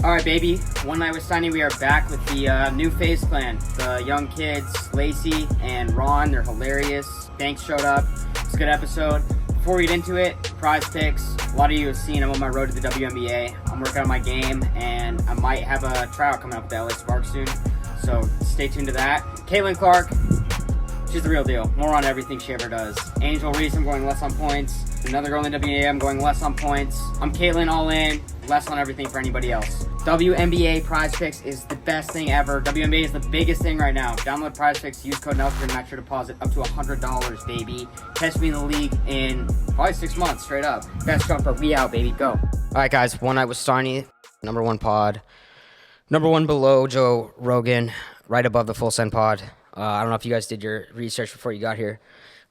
Alright, baby. One Night with Steiny, we are back with the new Faze clan. The young kids, Lacey and Ron, they're hilarious. Banks showed up. It's a good episode. Before we get into it, prize picks. A lot of you have seen I'm on my road to the WNBA. I'm working on my game, and I might have a tryout coming up with the LA Sparks soon. So stay tuned to that. Caitlin Clark, she's the real deal. More on everything she ever does. Angel Reese, I'm going less on points. Another girl in the WNBA, I'm going less on points. I'm Caitlin all in, less on everything for anybody else. WNBA prize picks is the best thing ever. WNBA is the biggest thing right now. Download prize picks, use code NELSON and match your deposit up to $100, baby. Catch me in the league in probably 6 months, straight up. Best jumper, we out, baby, go. All right, guys, One Night with Steiny, #1 pod. #1 below Joe Rogan, right above the Full Send pod. I don't know if you guys did your research before you got here,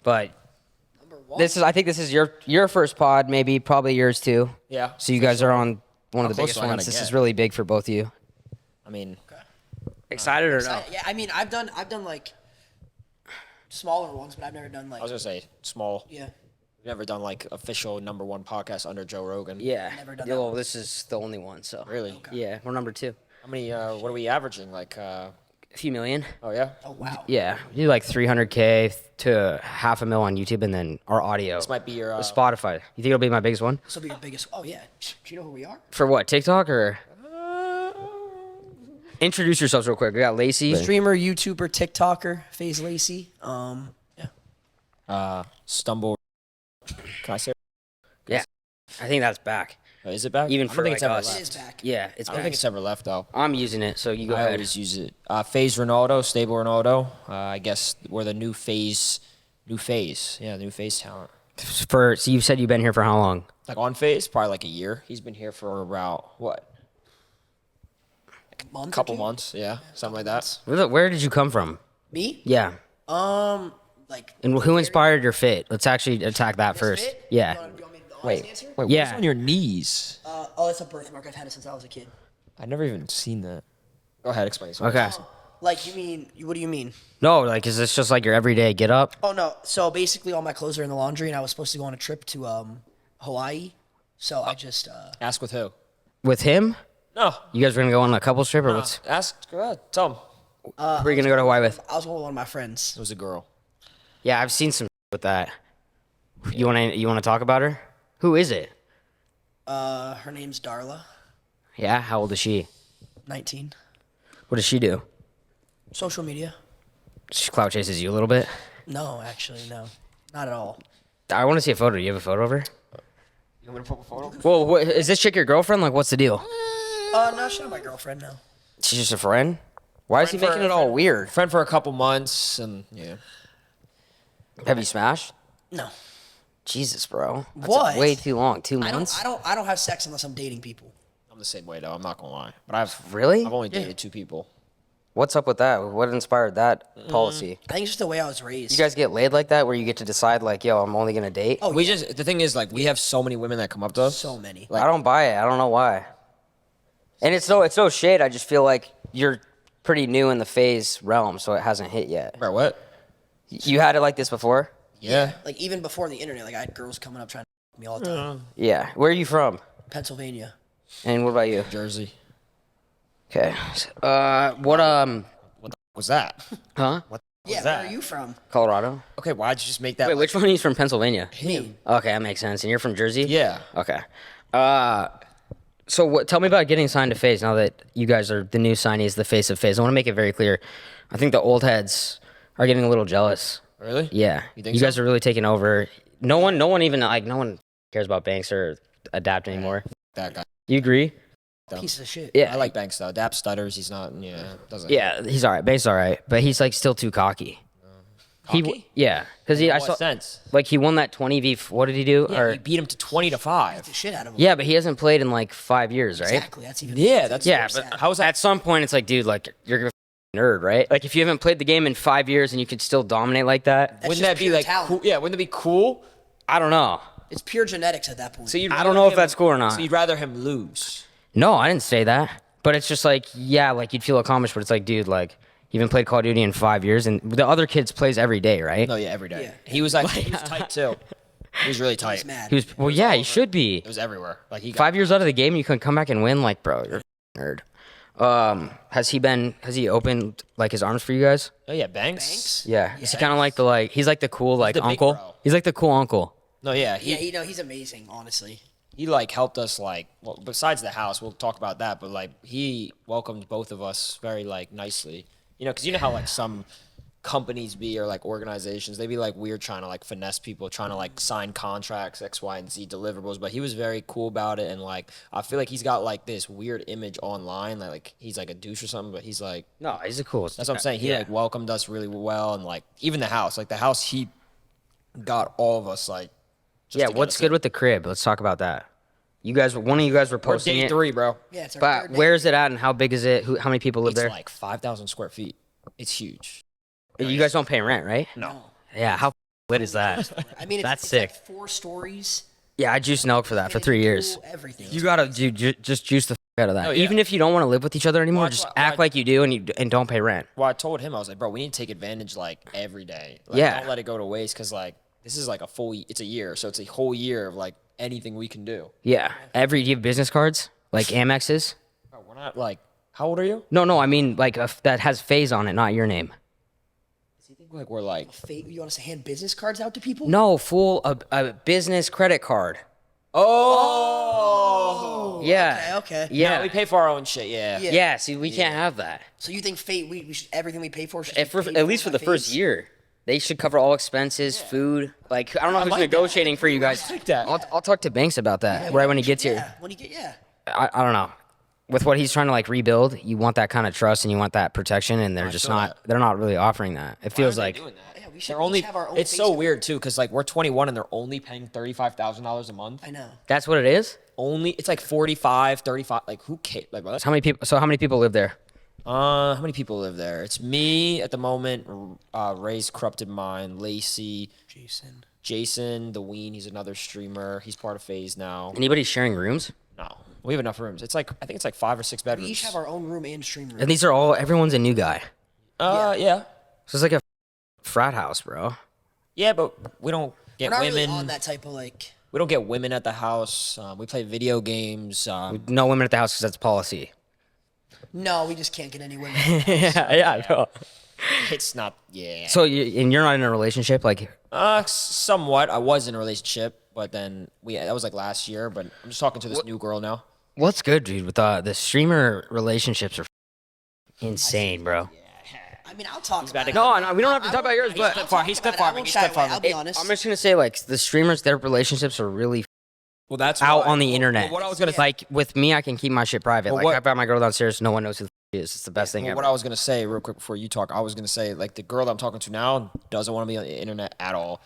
but I think this is your first pod, maybe, probably yours too. Yeah. So you guys are on one of the biggest ones. This is really big for both of you. I mean, excited or no? Yeah, I mean, I've done like smaller ones, but I've never done like. I was gonna say small. Yeah. We've never done like official #1 podcast under Joe Rogan. Yeah. Never done Well, this is the only one, so. Really? Okay. Yeah, we're #2. How many? What are we averaging? Like, A few million. oh yeah. Oh wow. Yeah, we do like 300K to $500,000 on YouTube, and then our audio. This might be your. Spotify. You think it'll be my biggest one? This will be your biggest. Oh yeah. Do you know who we are? For what, TikTok or? Introduce yourselves real quick. We got Lacey. Streamer, YouTuber, TikToker, Faze Lacey. Yeah. Stumble. Can I say? Yeah, I think that's back. Is it back? Even I for don't think like it's ever us. It is left. back. Yeah, it's I back. don't think it's ever left though. I'm using it, so you go I ahead. always use it. Faze Ronaldo, stable Ronaldo. I guess we're the new Faze. Yeah, new Faze talent. So you said you've been here for how long? Like on Faze, probably like a year. He's been here for about what? Month A or couple two? months, yeah, something like that. Where did you come from? Me? Yeah. Like. And who inspired your fit? Let's actually attack that this first. fit? Yeah. You want me the honest Wait, answer? Yeah. what's on your knees? Oh, it's a birthmark. I've had it since I was a kid. I've never even seen that. Go ahead, explain. Okay. Like you mean? What do you mean? No, like, is this just like your everyday get up? Oh no. So basically, all my clothes are in the laundry, and I was supposed to go on a trip to Hawaii. So I just Ask with who? With him? No. You guys were gonna go on a couples trip or what's? Ask. Go ahead. Tell him. Who are you gonna go to Hawaii with? I was with one of my friends. It was a girl. Yeah, I've seen some with that. You wanna talk about her? Who is it? Her name's Darla, Yeah, how old is she? 19. What does she do? Social media? She clout chases you a little bit. No, actually, no, not at all. I want to see a photo. Do you have a photo of her? You want me to put a photo? Well, is this chick your girlfriend? Like, what's the deal? No, she's not my girlfriend now. She's just a friend. Why is he making it all weird? Friend for a couple months, and yeah. Have you smashed? No, Jesus, bro. That's What? way too long. 2 I months? don't have sex unless I'm dating people. I'm the same way though. I'm not gonna lie, but I've Really? only dated 2 people. What's up with that? What inspired that policy? I think it's just the way I was raised. You guys get laid like that, where you get to decide, like, yo, I'm only gonna date? Oh, We yeah. just the thing is like we have so many women that come up to us. So many. I don't buy it. I don't know why. And it's no shade. I just feel like you're pretty new in the Faze realm, so it hasn't hit yet. Bro, what? You had it like this before? Yeah. Like even before the internet, like I had girls coming up trying to f- me all the time. Yeah. Where are you from? Pennsylvania. And what about you? Jersey. Okay. What's that? Huh? Yeah, that? where are you from? Colorado? Okay, why'd you just make that? Wait, which one of you is from Pennsylvania? Me. Okay, that makes sense. And you're from Jersey? Yeah. Okay. So tell me about getting signed to Faze now that you guys are the new signees, the face of Faze. I want to make it very clear. I think the old heads are getting a little jealous. Really? Yeah. You think You guys so? are really taking over. No one cares about Banks or Adapt anymore. That guy. You agree? Piece of shit. Yeah. I like Banks though. Dap stutters. He's not. Yeah. Doesn't. Yeah, he's all right. Banks is all right, but he's like still too cocky. Cocky? Yeah, because I In saw what sense? like he won that 20v. What did he do? Yeah, he beat him to 20-5. The shit out of him. Yeah, but he hasn't played in like 5 years, right? Exactly. That's even. Yeah, that's Yeah, sad. but how is that? At some point, it's like, dude, like you're a nerd, right? Like if you haven't played the game in 5 years and you could still dominate like that, That's Wouldn't just that be pure like talent. cool? Yeah, wouldn't it be cool? I don't know. It's pure genetics at that point. So you'd I don't rather know if him- that's cool or not. So you'd rather him lose? No, I didn't say that. But it's just like, yeah, like you'd feel accomplished, but it's like, dude, like you haven't played Call of Duty in 5 years, and the other kids plays every day, right? No, yeah, every day. Yeah. He was like, he was tight too. He was really tight. He's mad. He was, well, yeah, he should be. It was everywhere. Like he got 5 years out of the game, you can come back and win, like, bro, you're Nerd. Has he opened like his arms for you guys? Oh yeah, Banks. Banks? Yeah. Is he kind of like he's like the cool like the big uncle? bro. He's like the cool uncle. No, yeah, Yeah, he's amazing, honestly. he like helped us like well besides the house we'll talk about that but like he welcomed both of us very like nicely because you know how like some companies be or like organizations they be like weird trying to like finesse people trying to like sign contracts X Y and Z deliverables but he was very cool about it and like I feel like he's got like this weird image online like he's like a douche or something but he's like No, he's a cool. that's what I'm saying he like welcomed us really well and like even the house he got all of us like just to get What's us good in. with the crib? Let's talk about that. One of you guys were We're posting day it. 3 bro. Yeah, it's our But third day. where is it at and how big is it? How many people live It's there? like 5,000 square feet. It's huge. You guys don't pay rent, right? No. Yeah, how lit is that? I mean, That's it's sick. like 4 stories. Yeah, I juiced Nelk for that for 3 years. Pool, everything. You gotta just juice the out of that. Oh, yeah. Even if you don't want to live with each other anymore, Well, just that's why- act like you do and don't pay rent. Well, I told him, I was like, bro, we need to take advantage like every day. Like, Yeah. Don't let it go to waste because like this is like it's a year. So it's a whole year of like anything we can do. Yeah. Do you have business cards like Amex's? Bro, we're not like, how old are you? No. I mean like that has Faze on it, not your name. Does he think like we're like, You want us to hand business cards out to people? No, a business credit card. oh, Yeah. Okay. Yeah. no, we pay for our own shit. Yeah. Yeah. Yeah. See, we can't have that. So you think Fate? We should everything we pay for should If be paid at least for by the first Faze? year, they should cover all expenses, food. Like I don't know who's like that. negotiating for you guys. like that. I'll talk to Banks about that right when he gets here. Yeah, when you get I don't know. With what he's trying to like rebuild, you want that kind of trust and you want that protection, and they're just feel not. that. They're not really offering that. It feels like doing that. Yeah, we should They're only. each have our own It's so Facebook. weird too because like we're 21 and they're only paying $35,000 a month. I know. that's what it is. Only it's like 45, 35. Like who cares? Like bro, that's How many people? So how many people live there? How many people live there? It's me at the moment, Ray's Corrupted Mind, Lacey, Jason, the Ween, he's another streamer. He's part of Faze now. Anybody sharing rooms? No. We have enough rooms. It's like I think it's like 5 or 6 We bedrooms. each have our own room and stream room. And these are everyone's a new guy. Yeah. So it's like a frat house, bro. Yeah, but we don't get We're not women. really on that type of like. We don't get women at the house. We play video games. No women at the house because that's policy. No, we just can't get any women. yeah, I know. It's not. Yeah. So you're not in a relationship, like Somewhat. I was in a relationship, but then that was like last year. But I'm just talking to this new girl now. what's good, dude? With the streamer relationships are insane, bro. I mean, I'll talk about it. No, we don't have to talk about yours, but He's clip I farming. won't He's shy clip away. farming. I'll be honest. I'm just gonna say, like the streamers, their relationships are really Well, that's out why- on the internet. Well, what I was gonna say. Like with me, I can keep my shit private. Well, Like what- I got my girl downstairs, no one knows who the is. It's the best thing Well, ever. what I was gonna say real quick before you talk, I was gonna say like the girl that I'm talking to now doesn't want to be on the internet at all.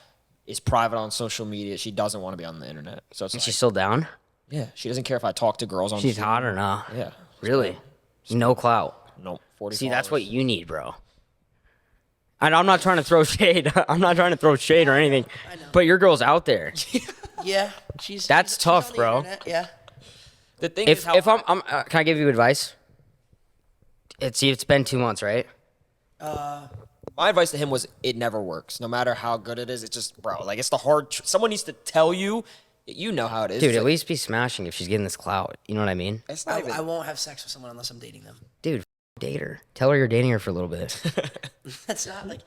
Is private on social media. She doesn't want to be on the internet. So it's Is like, she still down? yeah, she doesn't care if I talk to girls on. She's Zoom. hot or not? Yeah. Really? No clout. No. 40. See, that's what you need, bro. And I'm not trying to throw shade. I'm not trying to throw shade or anything. I know. But your girl's out there. Yeah, she's. That's she's tough, on the bro. internet, yeah. The thing is If how if I'm can I give you advice? It's been 2 months, right? my advice to him was it never works. No matter how good it is, it's just bro. Like it's the hard. Someone needs to tell you. You know how it is. Dude, It's at like, least be smashing if she's getting this clout. You know what I mean? it's not even. I won't have sex with someone unless I'm dating them. Dude, date her. Tell her you're dating her for a little bit. That's not like.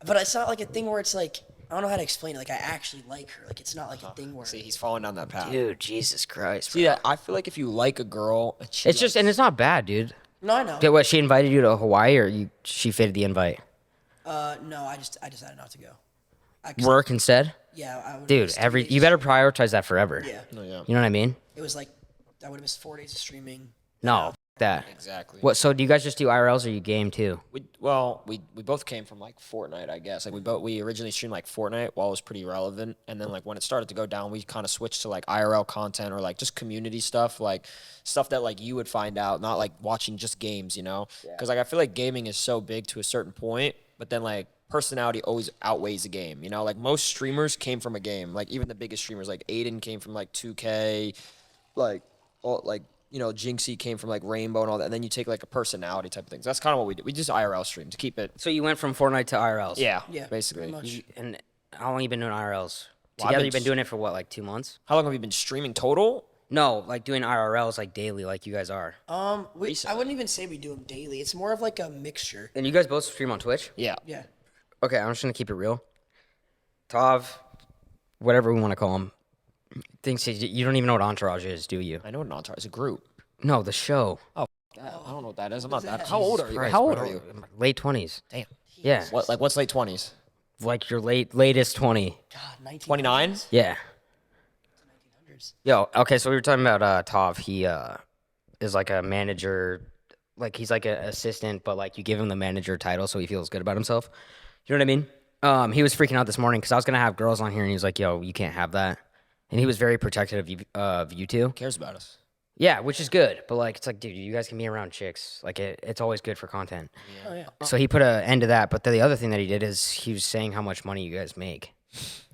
But it's not like a thing where it's like I don't know how to explain it. Like I actually like her. Like it's not like a thing where. See, he's falling down that path. Dude, Jesus Christ. See that? I feel like if you like a girl, and she It's just, and it's not bad, dude. No, I know. Okay, what, she invited you to Hawaii or she fitted the invite? No, I decided not to go. Work instead? Yeah, I would. Dude, you better prioritize that forever. Yeah, Oh, yeah. You know what I mean? it was like I would have missed 4 days of streaming. No, that. Exactly. What, so do you guys just do IRLs or you game too? We both came from like Fortnite, I guess. Like we originally streamed like Fortnite while it was pretty relevant, and then like when it started to go down, we kind of switched to like IRL content or like just community stuff, like stuff that like you would find out, not like watching just games, you know? Because like I feel like gaming is so big to a certain point, but then like personality always outweighs the game, you know? Like most streamers came from a game, like even the biggest streamers, like Aiden came from like 2K, like all like. You know, Jinxie came from like Rainbow and all that, and then you take like a personality type of things. That's kind of what we do. We just IRL stream to keep it. So you went from Fortnite to IRLs? Yeah, Yeah, basically. pretty much. And how long you been doing IRLs? Well, I've Together been you've been doing it for what, like 2 months? How long have you been streaming total? No, like doing IRLs like daily, like you guys are. I wouldn't even say we do them daily. It's more of like a mixture. And you guys both stream on Twitch? Yeah. Yeah. Okay, I'm just gonna keep it real. Tav, whatever we want to call him, thinks you don't even know what Entourage is, do you? I know an entourage. It's a group. No, the show. I don't know what that is. I'm not that. that? How old are you? Christ, How old bro. are you? Late 20s. Damn. Yeah, What's late 20s? like your latest 20. God, 19. 29? Yeah. 1900s. Yo, okay, so we were talking about Tav. He is like a manager, like he's like an assistant, but like you give him the manager title so he feels good about himself. You know what I mean? He was freaking out this morning because I was gonna have girls on here, and he was like, "Yo, you can't have that," and he was very protective of you two. Who cares about us? Yeah, which is good, but like it's like, dude, you guys can be around chicks. Like it's always good for content. Oh yeah. So he put an end to that. But the other thing that he did is he was saying how much money you guys make.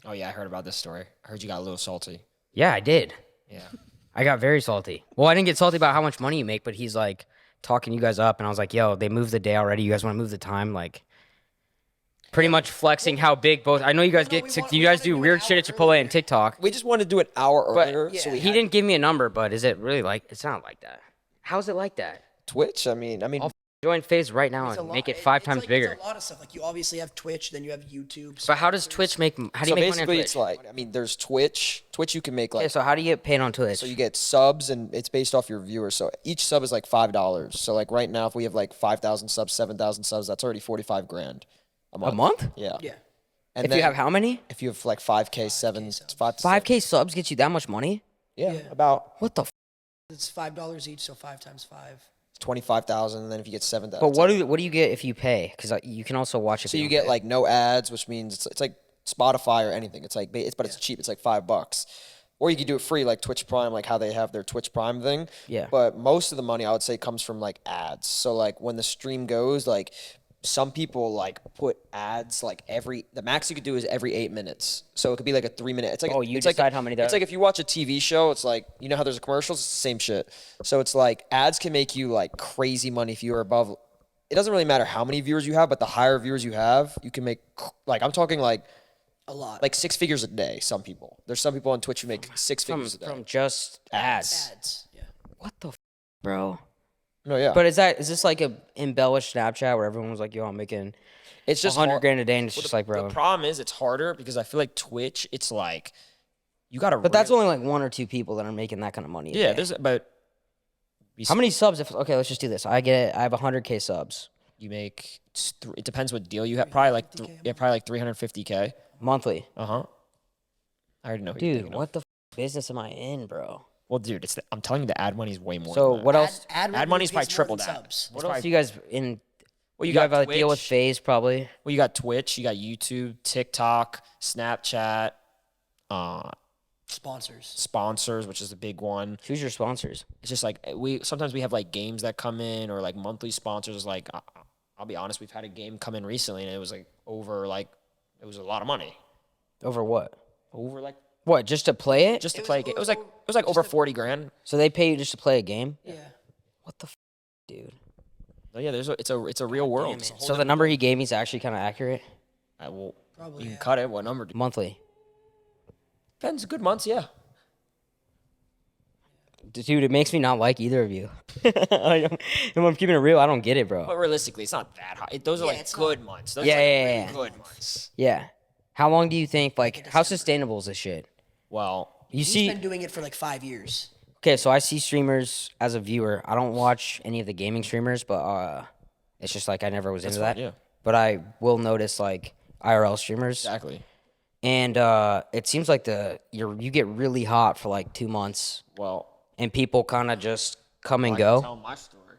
Oh, yeah, I heard about this story. I heard you got a little salty. Yeah, I did. Yeah. I got very salty. Well, I didn't get salty about how much money you make, but he's like talking you guys up, and I was like, yo, they moved the day already. You guys want to move the time? Like, pretty much flexing how big both. I know you guys you guys do weird shit at Chipotle and TikTok. We just wanted to do an hour But earlier. So we he didn't give me a number, but is it really like, it's not like that. How is it like that? Twitch. I mean, I'll join Faze right now It's a and lot- make it 5 it's times like, bigger. It's a lot of stuff. Like you obviously have Twitch, then you have YouTube. But how does Twitch how do you so make money on basically, Twitch? it's like, I mean, there's Twitch. Twitch, you can make Okay, like, so how do you get paid on Twitch? so you get subs, and it's based off your viewers. So each sub is like $5. So like right now, if we have like 5,000 subs, 7,000 subs, that's already 45 grand a month. a month? Yeah. Yeah. And If you then have how many? if you have like 5K, 7, subs. 5 to 5K subs gets you that much money? Yeah, Yeah. about What the It's $5 each, so 5 times 5. 25,000, and then if you get 7,000. But what do you get if you pay? Because you can also watch it. So you get like no ads, which means it's like Spotify or anything. It's like it's cheap. It's like $5. Or you can do it free, like Twitch Prime, like how they have their Twitch Prime thing. Yeah. But most of the money I would say comes from like ads. So like when the stream goes, like some people like put ads like the max you could do is every 8 minutes. So it could be like a 3 minute. It's like You it's decide like, how many. It's like if you watch a TV show, it's like, you know how there's commercials, it's the same shit. So it's like ads can make you like crazy money if you are above. It doesn't really matter how many viewers you have, but the higher viewers you have, you can make like, I'm talking like A lot. like 6 figures a day. Some people. There's some people on Twitch who make 6 figures a day. from just ads. ads. Yeah. What the bro? No, yeah. But is this like a embellished Snapchat where everyone was like, yo, I'm making it's just 100 hard. grand a day, and it's just like, bro. The problem is it's harder because I feel like Twitch, it's like you gotta. But that's only like 1 or 2 people that are making that kind of money. a yeah. day. But How many subs? Okay, let's just do this. I have 100K subs you make? It depends what deal you have. Probably like probably like 350K. monthly. I already know. Who you're Dude, thinking of. what the business am I in, bro? Well, dude, I'm telling you, the ad money is way more. So than that. what else? Ad money's probably pays more triple than that. subs. What else do you guys in? Well, you have got a deal with Twitch. Faze probably. Well, you got Twitch, you got YouTube, TikTok, Snapchat, sponsors, which is the big one. Who's your sponsors? It's just like sometimes we have like games that come in or like monthly sponsors. Like I'll be honest, we've had a game come in recently and it was like it was a lot of money. Over what? Over like What? Just to play it? just to play a game. It was like over 40 grand. So they pay you just to play a game? Yeah. What the dude? But yeah, it's a real world. It's a whole So the number he gave me is actually kind of accurate. well, Probably. you can Yeah. cut it. What number? Monthly. Depends. Good months, yeah. Dude, it makes me not like either of you. If I'm keeping it real, I don't get it, bro. But realistically, it's not that high. Those are Yeah, like it's good months. Those Yeah, are like yeah, really yeah. good months. Yeah. How long do you think, like, how sustainable is this shit? Well, You He's see, been doing it for like 5 years. okay, so I see streamers as a viewer. I don't watch any of the gaming streamers, but it's just like I never was into fine, that. yeah. But I will notice like IRL streamers, exactly. and it seems like you get really hot for like 2 months, Well, and people kind of just come and I can go. tell my story.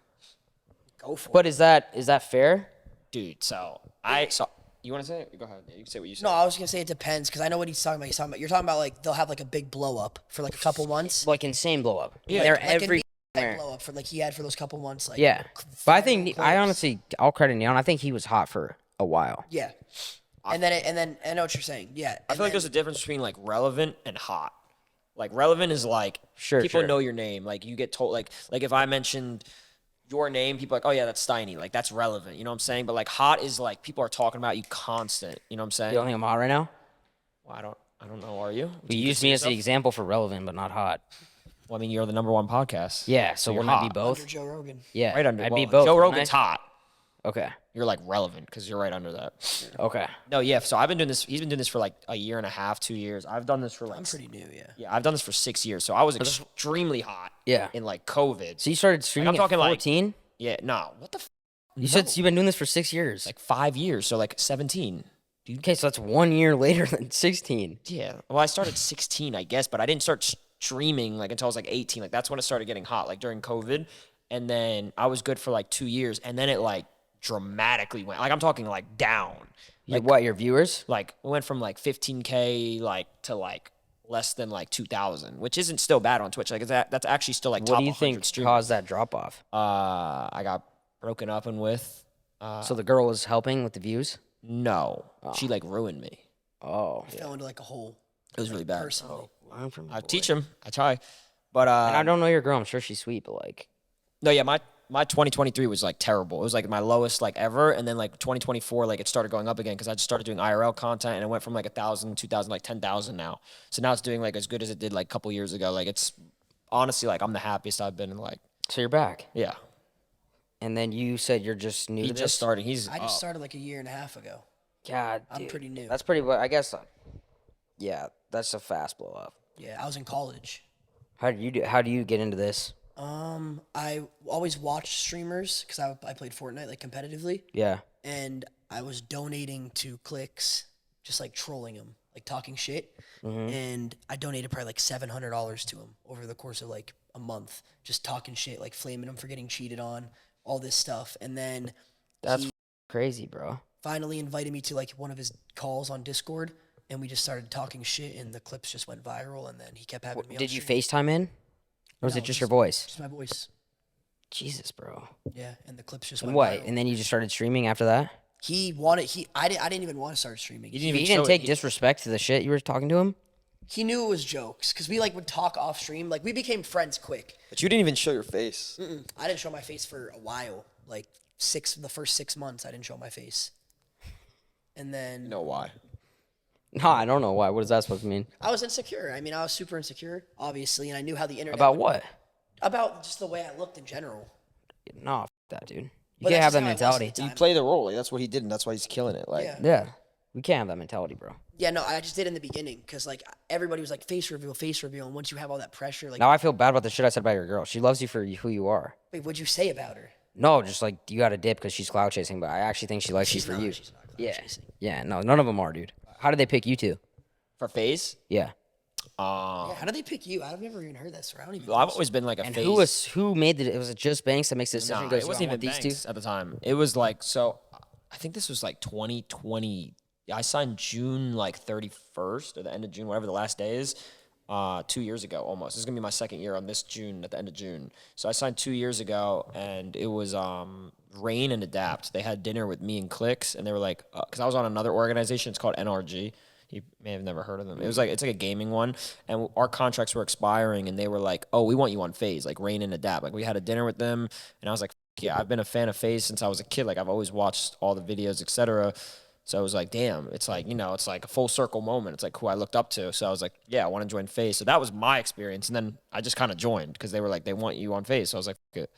Go for But is that fair? Dude, you want to say it? Go ahead. Yeah, you can say what you it. said. No, I was gonna say it depends because I know what he's talking about. You're talking about like they'll have like a big blow up for like a couple months. Like insane blow up. Yeah. They're Like an every. big blow up for like he had for those couple months. Like Yeah, but I think clips. I honestly, I'll credit Neon. I think he was hot for a while. Yeah. And then I know what you're saying. Yeah. I feel like there's a difference between like relevant and hot. Like relevant is like Sure, people sure. know your name. Like you get told like if I mentioned your name, people are like, oh yeah, that's Steiny. Like that's relevant. You know what I'm saying? But like hot is like people are talking about you constant. You know what I'm saying? You don't think I'm hot right now? Well, I don't know. Are you? You used me as the example for relevant, but not hot. Well, I mean, you're the number 1 podcast. Yeah, so you're wouldn't I be hot. both? Under Joe Rogan. Yeah, Right under. I'd well, be both. Joe wouldn't Rogan's I? hot. Okay. You're like relevant because you're right under that. Okay. No, yeah. So I've been doing this. He's been doing this for like a year and a half, 2 years. I've done this for like. I'm pretty new, yeah. Yeah, I've done this for 6 years. So I was extremely hot. Yeah. In like COVID. So you started streaming I'm talking at like- 14? Yeah. No. What the? You said you've been doing this for 6 years. Like 5 years. So like 17. Okay, so that's 1 year later than 16. Yeah. Well, I started 16, I guess, but I didn't start streaming like until I was like 18. Like that's when it started getting hot, like during COVID. And then I was good for like 2 years, and then it like dramatically went. Like I'm talking like down. Like what, your viewers? Like it went from like 15K like to like less than like 2,000, which isn't still bad on Twitch. Like that's actually still like What top do you 100 think streamers. caused that drop off? I got broken up and with. So the girl was helping with the views? No, she like ruined me. Oh. Fell into like a hole. It was really bad. Personally. Learn from I teach him. I try, but And I don't know your girl. I'm sure she's sweet, but like, no, yeah, my 2023 was like terrible. It was like my lowest like ever, and then like 2024, like it started going up again because I just started doing IRL content, and it went from like 1,000, 2,000, like 10,000 now. So now it's doing like as good as it did like a couple years ago. Like it's honestly like I'm the happiest I've been in like so you're back. yeah. And then you said you're just new He to just this? started. He's I just started like a year and a half ago. God, I'm dude. pretty new. That's pretty, I guess, yeah, that's a fast blow up. Yeah, I was in college. How do you get into this? I always watched streamers because I played Fortnite like competitively, Yeah. and I was donating to clicks, just like trolling them, like talking shit. Mm-hmm. And I donated probably like $700 to him over the course of like a month, just talking shit, like flaming him for getting cheated on, all this stuff. And then That's he crazy, bro. finally invited me to like one of his calls on Discord, and we just started talking shit, and the clips just went viral. And then he kept having me. Did on you stream. FaceTime in? Or was No, it just your voice? Just my voice. Jesus, bro. Yeah, and the clips just And went what? viral. And then you just started streaming after that? I didn't even want to start streaming. He He even didn't show take it. disrespect to the shit you were talking to him? He knew it was jokes because we like would talk off stream. Like we became friends quick. But you didn't even show your face. I didn't show my face for a while. Like the first 6 months, I didn't show my face. And then You know why? No, I don't know why. What is that supposed to mean? I was insecure. I mean, I was super insecure, obviously, and I knew how the internet About what? about just the way I looked in general. No, f- that, dude. You But can't that's have that just how I was at mentality. the He time. played the role. Like, that's what he did, and that's why he's killing it. Like, Yeah. Yeah. We can't have that mentality, bro. Yeah, no, I just did in the beginning because like everybody was like face reveal, and once you have all that pressure, like, Now I feel bad about the shit I said about your girl. She loves you for who you are. wait, what'd you say about her? No, just like you got to dip because she's cloud chasing, but I actually think she likes you She's for not, you. she's not cloud Yeah. chasing. Yeah, no, none of them are, dude. How did they pick you two? for Faze, Yeah. Yeah, how did they pick you? I've never even heard that story. I don't even. I've always been like a And Faze. who made the, was it just Banks that makes the decision? Nah, Goes, it wasn't "I even want Banks at the time. It was like, so I think this was like 2020. I signed June like 31st or the end of June, whatever the last day is, 2 years ago almost. This is going to be my second year on this June, at the end of June. So I signed 2 years ago, and it was Rain and Adapt. They had dinner with me and Clicks, and they were like, because I was on another organization, it's called NRG. You may have never heard of them. It's like a gaming one, and our contracts were expiring, and they were like, "Oh, we want you on Faze, like Rain and Adapt." Like we had a dinner with them, and I was like, "Yeah, I've been a fan of Faze since I was a kid. Like I've always watched all the videos, etc." So I was like, "Damn, it's like it's like a full circle moment. It's like who I looked up to." So I was like, "Yeah, I want to join Faze." So that was my experience, and then I just kind of joined because they were like, "They want you on Faze." So I was like, "Fuck it."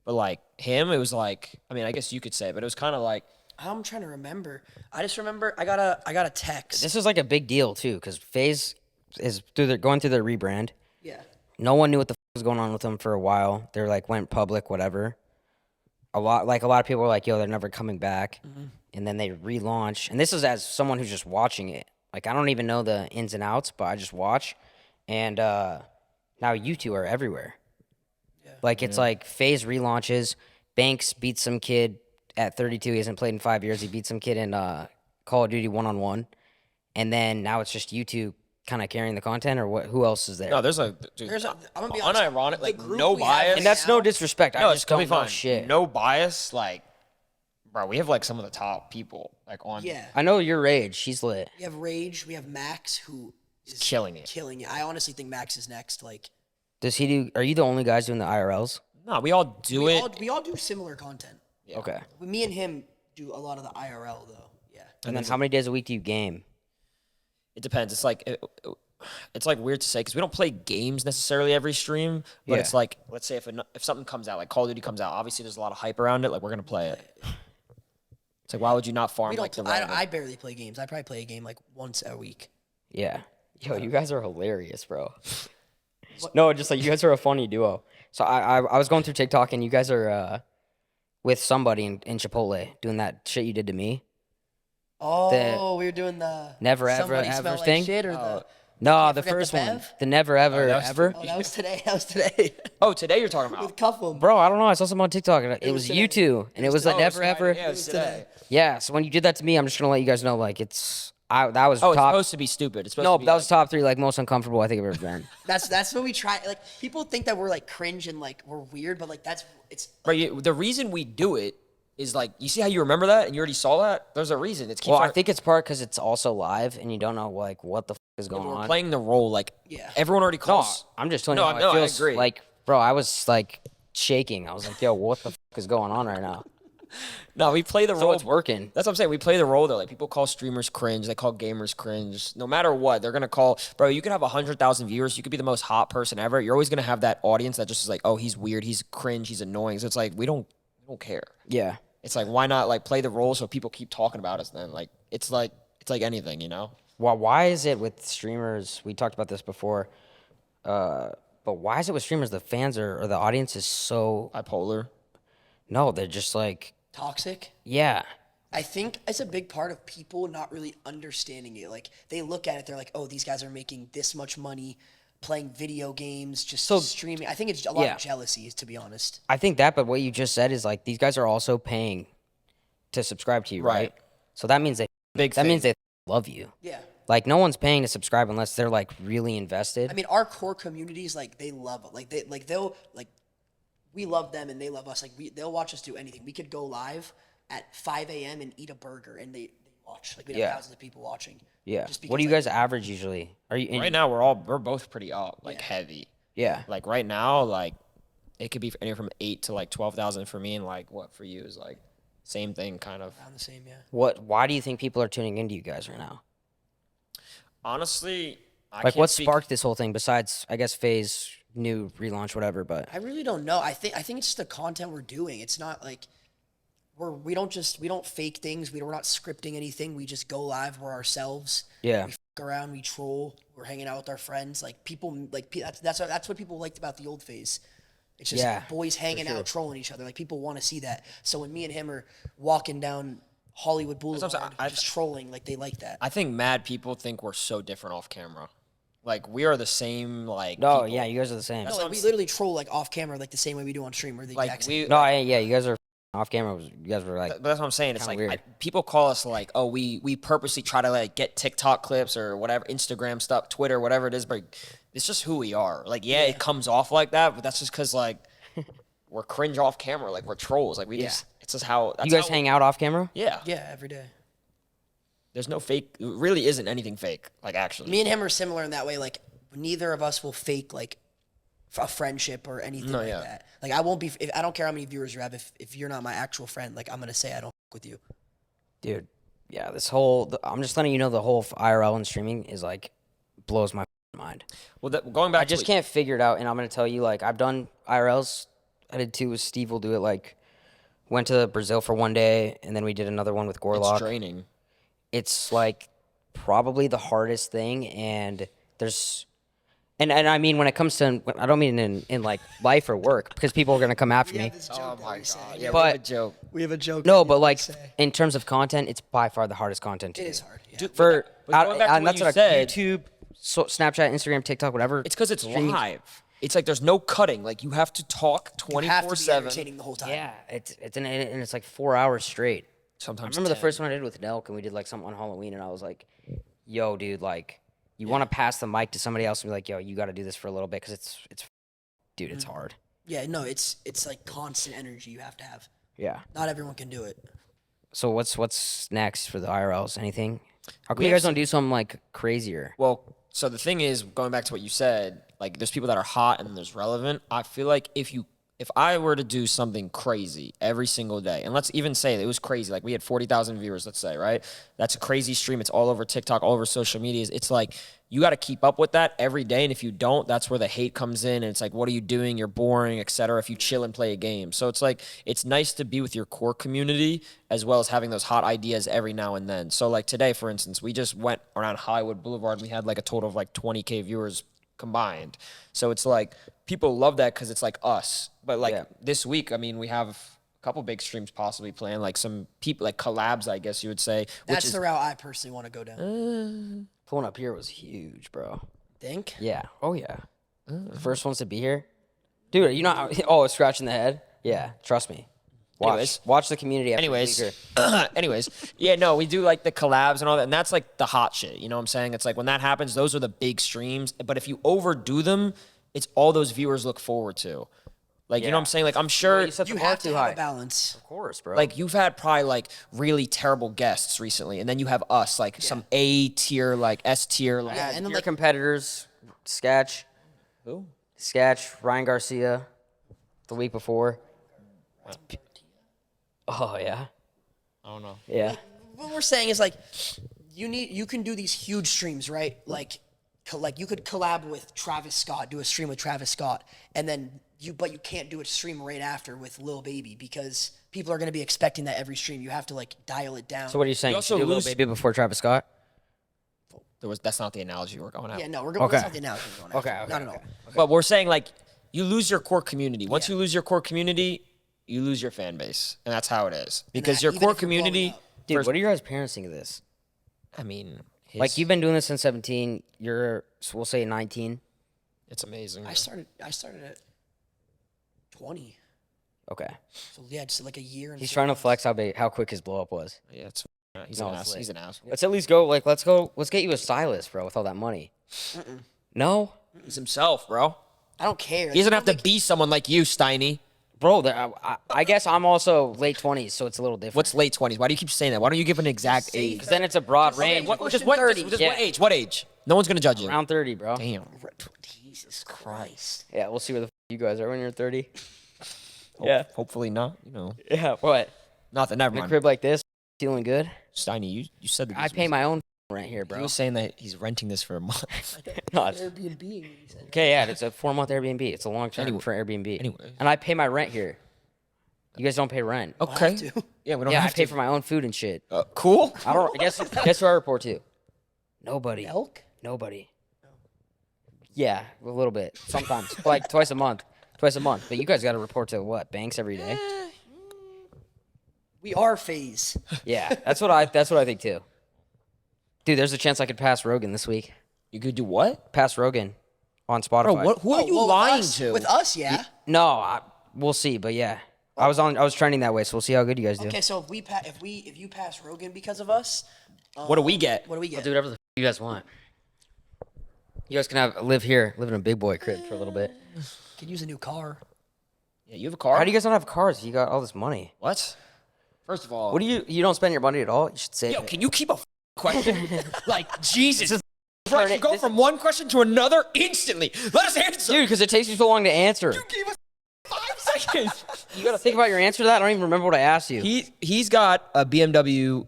But like him, it was like, I mean, I guess you could say, but it was kind of like. I'm trying to remember. I just remember I got a text. This is like a big deal too, because Faze is going through their rebrand. Yeah. No one knew what the was going on with them for a while. They're like went public, whatever. A lot of people were like, "Yo, they're never coming back," and then they relaunch. And this is as someone who's just watching it. Like I don't even know the ins and outs, but I just watch. And now you two are everywhere. Yeah. Like it's like Faze relaunches. Banks beats some kid at 32. He hasn't played in 5 years. He beat some kid in Call of Duty 1-on-1. And then now it's just you two kind of carrying the content, or what? Who else is there? No, I'm gonna be honest, unironic, the like group no we have bias. And that's no disrespect. No, I it's just don't totally know fine. shit. No bias, like, bro, we have like some of the top people like on. Yeah. I know your Rage. She's lit. We have Rage. We have Max, who is killing it. Killing it. I honestly think Max is next. Like Does he do? Are you the only guys doing the IRLs? No, we all do we it. all do similar content. Okay. Me and him do a lot of the IRL though. Yeah. And then how many days a week do you game? It depends. It's like it's like weird to say because we don't play games necessarily every stream, but Yeah. it's like, let's say if something comes out, like Call of Duty comes out, obviously there's a lot of hype around it. Like we're gonna play it. It's like, why would you not farm We don't. like the I barely play games. I probably play a game like once a week. Yeah. Yo, you guys are hilarious, bro. No, just like you guys are a funny duo. So I was going through TikTok and you guys are with somebody in Chipotle doing that shit you did to me. Oh, we were doing the Never, ever, somebody ever smell like thing? shit or the. No, the forget the first one. Bev? The never ever that was ever. Oh, that was today. That was today. Oh, today you're talking about? With Cuffum. Bro, I don't know. I saw something on TikTok and it was today. you two. And it was like Oh, never it's ever. Friday. Yeah, it's today. Yeah, so when you did that to me, I'm just gonna let you guys know like that was Oh, it's top. supposed to be stupid. It's supposed No, to be that was top 3 like most uncomfortable I think I've ever been. That's what we try. Like people think that we're like cringe and like we're weird, but like it's. But the reason we do it is like, you see how you remember that and you already saw that? There's a reason. It's Well, I think it's part because it's also live and you don't know like what the is going we're on. playing the role. Like, Yeah. everyone already No, calls. I'm just telling No, you how no, it I feels. agree. Like, bro, I was like shaking. I was like, yo, what the is going on right now? No, we play the So role. it's working. That's what I'm saying. We play the role though. Like people call streamers cringe. They call gamers cringe. No matter what, they're gonna call. Bro, you could have 100,000 viewers. You could be the most hot person ever. You're always gonna have that audience that just is like, oh, he's weird. He's cringe. He's annoying. So it's like we don't care. Yeah. It's like why not like play the role so people keep talking about us? Then like it's like anything, you know. Well, why is it with streamers? We talked about this before. But why is it with streamers? The fans or the audience is so Bipolar. no. They're just like Toxic. yeah. I think it's a big part of people not really understanding it. Like they look at it, they're like, "Oh, these guys are making this much money playing video games, just streaming." I think it's a lot yeah. of jealousy, to be honest. I think that, but what you just said is like these guys are also paying to subscribe to you, right? Right. So that means Big that thing. means they love you. Yeah. Like no one's paying to subscribe unless they're like really invested. I mean, our core communities, like they love it. They'll we love them and they love us. Like they'll watch us do anything. We could go live at 5 a.m. and eat a burger and they watch. Like we have Yeah. thousands of people watching. Yeah. Just What do you because, guys average usually? Are you Right now we're both pretty up, like heavy. Yeah. Like right now, like it could be anywhere from 8 to like 12,000 for me, and like what for you is like same thing kind of. around the same, yeah. Why do you think people are tuning into you guys right now? Honestly, I Like can't what speak- sparked this whole thing besides I guess Faze new relaunch whatever, but I really don't know. I think it's just the content we're doing. It's not like we don't fake things. We're not scripting anything. We just go live. We're ourselves. yeah. We fuck around. We troll. We're hanging out with our friends. Like people, like that's what people liked about the old Phase. It's just Yeah, boys hanging out, trolling each other. Like people want to see that. So when me and him are walking down Hollywood Boulevard, what I'm saying. just trolling, like they like that. I think mad people think we're so different off camera. Like we are the same. Like No, people. yeah, you guys are the same. No, like we literally troll like off camera, like the same way we do on stream. We're the Like exact same. we. No, yeah, you guys are off camera. You guys were like But that's what I'm saying. It's kinda like weird. people call us like, oh, we purposely try to like get TikTok clips or whatever, Instagram stuff, Twitter, whatever it is. But it's just who we are. Like, yeah, it comes off like that, but that's just because like we're cringe off camera. Like we're trolls. Like we just. It's just how. That's you guys how, hang out off camera? Yeah. Yeah, every day. There's no fake. It really isn't anything fake. Like actually. Me and him are similar in that way. Like neither of us will fake like a friendship or anything like yeah. that. Like I won't be. I don't care how many viewers you have. If you're not my actual friend, like I'm gonna say I don't fuck with you. Dude, yeah, I'm just letting you know the whole IRL and streaming is like blows my mind. Well, going back. I just can't figure it out, and I'm gonna tell you like I've done IRLs. I did 2 with Steve. Will do it like went to Brazil for 1 day, and then we did another one with It's Gorlock. draining. It's like probably the hardest thing, and there's. And I mean when it comes to I don't mean in like life or work because people are gonna come after me. Oh my god. Yeah, But- we have a joke. We have a joke. No, but like in terms of content, it's by far the hardest content to it do. is hard. Yeah. For But going back to and what that's you what said- YouTube, Snapchat, Instagram, TikTok, whatever. It's because it's streaming- live. It's like there's no cutting. Like you have to talk You have to be 24/7. entertaining the whole time. Yeah, and it's like 4 hours straight. I Sometimes remember the 10. first one I did with Nelk, and we did like something on Halloween, and I was like, "Yo, dude, like, you want to pass the mic to somebody else and be like, yo, you got to do this for a little bit because dude, it's hard." Yeah. No, it's like constant energy you have to have. Yeah. Not everyone can do it. So what's next for the IRLs? Anything? How come We you have guys don't do something like crazier? Well, so the thing is, going back to what you said, like there's people that are hot and then there's relevant. I feel like if I were to do something crazy every single day, and let's even say that it was crazy, like we had 40,000 viewers, let's say, right? That's a crazy stream. It's all over TikTok, all over social medias. It's like you got to keep up with that every day. And if you don't, that's where the hate comes in. And it's like, what are you doing? You're boring, etc. If you chill and play a game. So it's like, it's nice to be with your core community as well as having those hot ideas every now and then. So like today, for instance, we just went around Hollywood Boulevard. We had like a total of like 20K viewers combined. So it's like, people love that because it's like us. But like this week, I mean, we have a couple big streams possibly planned, like some people, like collabs, I guess you would say. That's the route I personally want to go down. Pulling up here was huge, bro. Think? Yeah. Oh yeah. The first ones to be here, dude. You know? Oh, scratching the head. Yeah. Trust me. Watch the community. Anyways, yeah, no, we do like the collabs and all that, and that's like the hot shit. You know what I'm saying? It's like when that happens, those are the big streams. But if you overdo them, it's all those viewers look forward to. Like, you know what I'm saying? Like, I'm sure You have to have a balance. Of course, bro. like you've had probably like really terrible guests recently, and then you have us, like some A tier, like S tier, like Yeah, and then your like competitors, Sketch, who? Ryan Garcia, the week before. Oh yeah. I don't know. Yeah. What we're saying is like, you can do these huge streams, right? Like you could collab with Travis Scott, do a stream with Travis Scott, and then but you can't do a stream right after with Lil Baby because people are going to be expecting that every stream. You have to like dial it down. So what are you saying? You You also should do Lil lose- Baby before Travis Scott? That's not the analogy we're going at. Yeah, no, we're going. Okay. That's not the analogy we're going after. Okay. Not at all. But we're saying like you lose your core community. Once you lose your core community, you lose your fan base, and that's how it is. Because that- your even core if you're blowing community, up. Dude, what are your guys' parents think of this? I mean, Like, you've been doing this since 17. You're, so we'll say 19. it's amazing. I started at 20. Okay. So yeah, just like a year. And He's 4 trying to months. flex how quick his blow up was. Yeah, he's No, an it's ass. lit. He's an ass. Let's at least go. Like, let's get you a stylist, bro, with all that money. No, He's himself, bro. I don't care. He doesn't have to be someone like you, Steiny. bro. I guess I'm also late 20s, so it's a little different. What's late 20s? Why do you keep saying that? Why don't you give an exact age? Because then it's a broad range. what- Just Pushing what, 30. just Yeah. what age? What age? No one's gonna judge you. Around 30, bro. Damn. Jesus Christ. Yeah, we'll see where the you guys are when you're 30. Yeah. Hopefully not. You know, Yeah. What? nothing. Never In a mind. crib like this, feeling good. Steiny, you said that. I pay my own rent here, He bro. was saying that he's renting this for a month. No, it's- Airbnb. He said. okay, yeah, it's a 4-month Airbnb. It's a long term Anyway- for Airbnb. anyways. And I pay my rent here. You guys don't pay rent. Okay. have to. Yeah, we don't Yeah, I have pay to. for my own food and shit. Cool. I don't. Guess who I report to? Nobody. Elk? Nobody. Yeah, a little bit sometimes, like twice a month. But you guys got to report to what? Banks every day. We are Faze. Yeah, that's what I think too. Dude, there's a chance I could pass Rogan this week. You could do what? Pass Rogan on Spotify. Bro, who are you well, lying with us, to? With us, yeah. No, we'll see. But yeah, I was trending that way, so we'll see how good you guys do. Okay, so if you pass Rogan because of us, What do we get? what do we I'll get? do whatever the you guys want. You guys can live in a big boy crib for a little bit. Could use a new car. Yeah, you have a car? How do you guys not have cars if you got all this money? What? First of all, What do you don't spend your money at all? You should save Yo, it. can you keep a question? Like, Jesus. turn You it- go this- from one question to another instantly. Let us answer. Dude, because it takes you so long to answer. You gave us 5 seconds. You gotta think about your answer to that. I don't even remember what I asked you. He's got a BMW,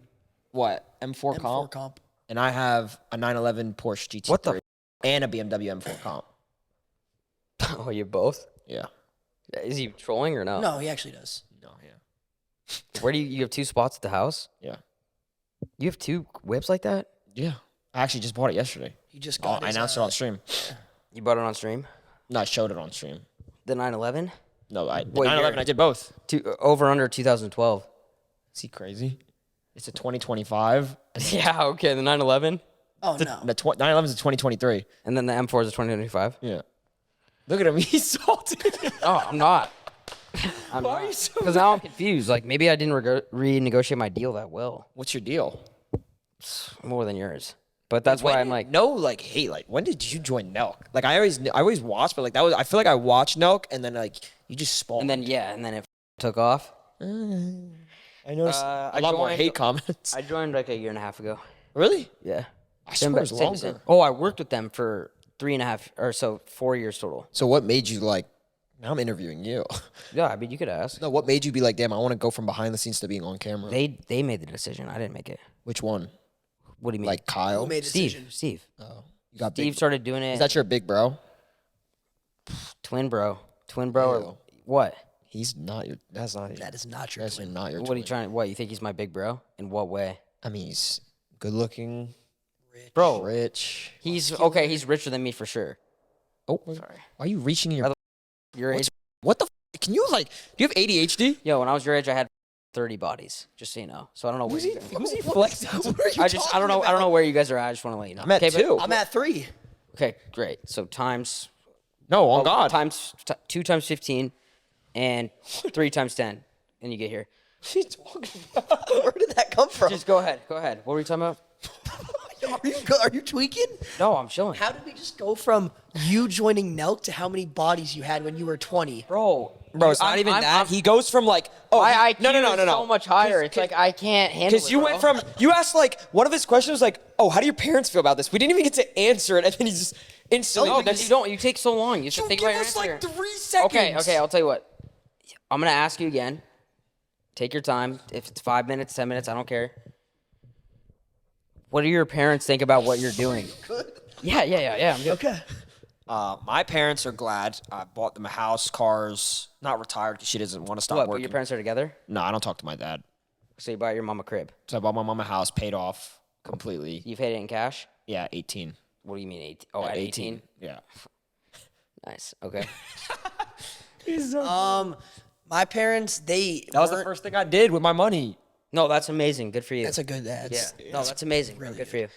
what, M4 M4 comp? comp. And I have a 911 Porsche GT3. What the And a BMW M4 comp. Oh, you both? Yeah. Is he trolling or no? No, he actually does. No, yeah. Where do you have 2 spots at the house? Yeah. You have 2 whips like that? Yeah. I actually just bought it yesterday. He just Oh, got. I his, announced it on stream. You bought it on stream? No, I showed it on stream. The 911? No, the Wait, 911, I did both. Over under 2012. Is he crazy? It's a 2025. Yeah, okay, the 911. Oh no. The 911 is a 2023. And then the M4 is a 2025. Yeah. Look at him. He's salted. Oh, I'm not. I'm Why are you so Because now I'm confused. Like, maybe I didn't renegotiate my deal that well. What's your deal? More than yours. But that's why I'm like, no, like, hey, like, when did you join Nelk? Like, I always watched, but like that was, I feel like I watched Nelk, and then like you just spawned. and then it took off. I noticed I a lot more joined- hate comments. I joined like a year and a half ago. Really? Yeah. I swear it was longer. Oh, I worked with them for 3.5 or so, 4 years total. So what made you like? Now I'm interviewing you. Yeah, I mean, you could ask. No, what made you be like, damn, I want to go from behind the scenes to being on camera? They made the decision. I didn't make it. Which one? What do you mean? Like Kyle? Who made the decision? Steve. Oh. You got Steve started doing it. Is that your big bro? Twin bro? Or Ew. what? He's not your. That's not. That is not your That's twin. not your. What are you trying? What you think he's my big bro? In what way? I mean, he's good looking, Bro, rich. he's okay. He's richer than me for sure. Oh, sorry. Why are you reaching in your? Your age? What the? Can you like? Do you have ADHD? Yo, when I was your age, I had 30 bodies. Just so you know. So I don't know where you guys. Who's he flexing? I don't know where you guys are at. I just want to let you know. I'm at okay, 2. I'm at 3. Okay, great. So times. No, on God. Times 2 times 15, and 3 times 10, and you get here. She's talking about. Where did that come from? Just go ahead. Go ahead. What were you talking about? Are you tweaking? No, I'm chilling. How did we just go from you joining Nelk to how many bodies you had when you were 20? Bro, It's not even that. He goes from like, my IQ no. is so much higher. It's like I can't handle it. Because you went from, you asked like, one of his questions was like, oh, how do your parents feel about this? We didn't even get to answer it, and then he just instantly. No, because you don't. You take so long. You just think about your answer. like 3 seconds. Okay. I'll tell you what. I'm gonna ask you again. Take your time. If it's 5 minutes, 10 minutes, I don't care. What do your parents think about what you're doing? Yeah. I'm good. Okay. My parents are glad. I bought them a house, cars. Not retired because she doesn't want to stop What? But working. your parents are together? No, I don't talk to my dad. So you bought your mom a crib. So I bought my mom a house, paid off completely. You paid it in cash? Yeah, 18. What do you mean 18? Oh, at 18? Yeah. Nice. Okay. My parents, they That was the first thing I did with my money. No, that's amazing. Good for you. That's a good ad. Yeah. No, that's amazing. Really good for you.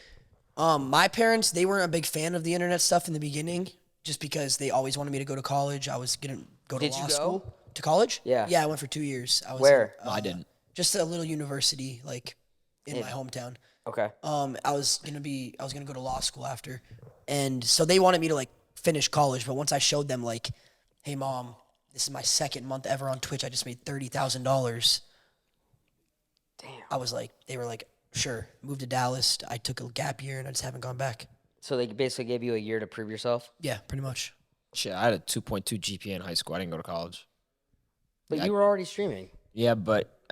My parents, they weren't a big fan of the internet stuff in the beginning, just because they always wanted me to go to college. I was gonna go to Did you law go? school. To college? Yeah. Yeah, I went for 2 years. I was Where? No, I didn't. Just a little university, like in my hometown. Okay. I was gonna go to law school after, and so they wanted me to like finish college. But once I showed them like, hey mom, this is my second month ever on Twitch. I just made $30,000. Damn. I was like, they were like, sure. Moved to Dallas. I took a gap year and I just haven't gone back. So they basically gave you a year to prove yourself? Yeah, pretty much. Shit, I had a 2.2 GPA in high school. I didn't go to college. But you were already streaming. Yeah,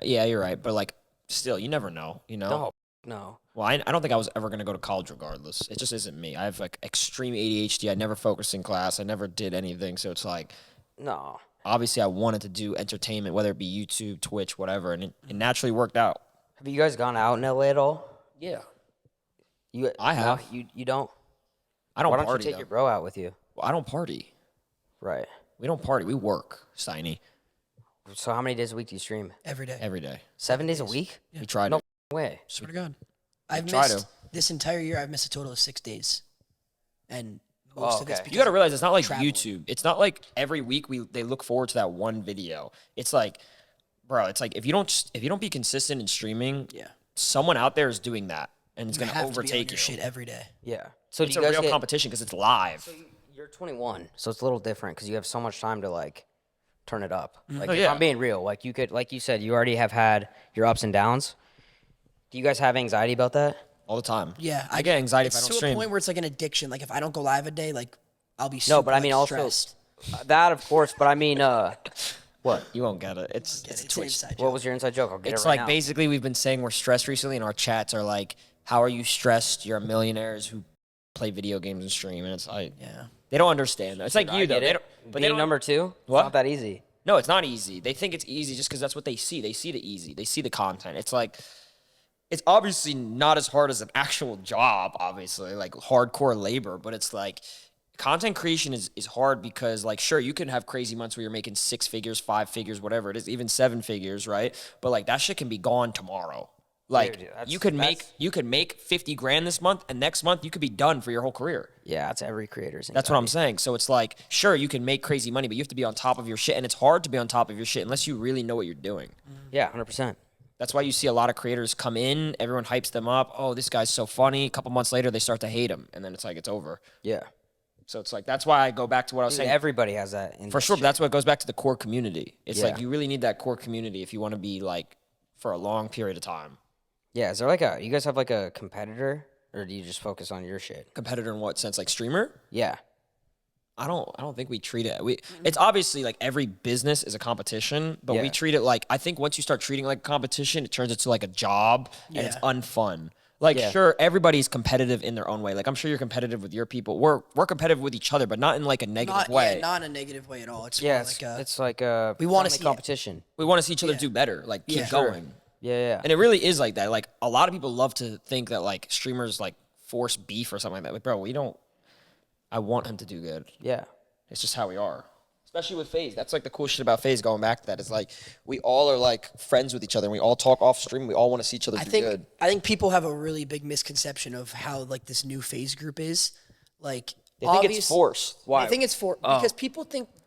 you're right. But like, still, you never know, you know? No. Well, I don't think I was ever going to go to college regardless. It just isn't me. I have like extreme ADHD. I never focused in class. I never did anything. So it's like, No. obviously I wanted to do entertainment, whether it be YouTube, Twitch, whatever. And it naturally worked out. Have you guys gone out in LA at all? Yeah. You? I have. No, you don't? I don't Why don't party, you take though. your bro out with you? Well, I don't party. Right. We don't party. We work, Steiny, So how many days a week do you stream? Every day. every day. 7 days a week? We tried No it. way. Swear to God. I've try missed to. this entire year. I've missed a total of 6 days, and most of it's okay. because You got to realize it's not like traveling. YouTube. It's not like every week they look forward to that one video. It's like, bro, it's like if you don't be consistent in streaming, Yeah. someone out there is doing that, and it's You going have to to be on overtake your you. shit every day. Yeah. So It's do a you guys real get, competition because it's live. You're 21, so it's a little different because you have so much time to like turn it up. Like if yeah. I'm being real, like you could, like you said, you already have had your ups and downs. Do you guys have anxiety about that? All the time. Yeah, I get anxiety if I It's don't to stream. a point where it's like an addiction. Like if I don't go live a day, like I'll be No, super, but I mean like, also stressed. that, of course. But I mean, what? You won't get it. It's It's a an Twitch. inside What joke. was your inside joke? I'll get It's it right like now. basically we've been saying we're stressed recently, and our chats are like, "How are you stressed? You're millionaires who play video games and stream," and it's like, Yeah. they don't understand. It's like I you though. get They it. don't, but they Being don't, number two, What? it's not that easy. No, it's not easy. They think it's easy just because that's what they see. They see the easy. They see the content. It's like, it's obviously not as hard as an actual job, obviously, like hardcore labor, but it's like content creation is hard because, like, sure, you can have crazy months where you're making 6 figures, 5 figures, whatever it is, even 7 figures, right? But like that shit can be gone tomorrow. Like Dude, that's- you could make 50 grand this month, and next month you could be done for your whole career. Yeah, it's every creator's. That's what I'm saying. So it's like, sure, you can make crazy money, but you have to be on top of your shit, and it's hard to be on top of your shit unless you really know what you're doing. Yeah, 100%. That's why you see a lot of creators come in, everyone hypes them up. Oh, this guy's so funny. A couple months later, they start to hate him, and then it's like it's over. Yeah, So it's like that's why I go back to what I was saying. everybody has that. In For this sure, but shit. that's what goes back to the core community. It's Yeah. like you really need that core community if you want to be like for a long period of time. Yeah, is there like you guys have like a competitor, or do you just focus on your shit? Competitor in what sense? Like streamer? Yeah. I don't think we treat it. It's obviously like every business is a competition, but we Yeah. treat it like, I think once you start treating it like a competition, it turns into like a job and it's Yeah. unfun. Like, sure, everybody's competitive in their own way. Like, I'm sure you're competitive with your people. We're competitive with each other, but not in like a negative way. Yeah, not in a negative way at all. It's Yeah, more like a, it's like a we wanna friendly see competition. We want to see each other do better, like keep going. Yeah. And it really is like that. Like, a lot of people love to think that like streamers like force beef or something like that. Like, bro, we don't. I want him to do good. Yeah. It's just how we are. Especially with Faze. That's like the cool shit about Faze, going back to that, is like we all are like friends with each other and we all talk off stream. We all want to see each other do good. I think people have a really big misconception of how like this new Faze group is. Like They think it's forced. Why? I think it's because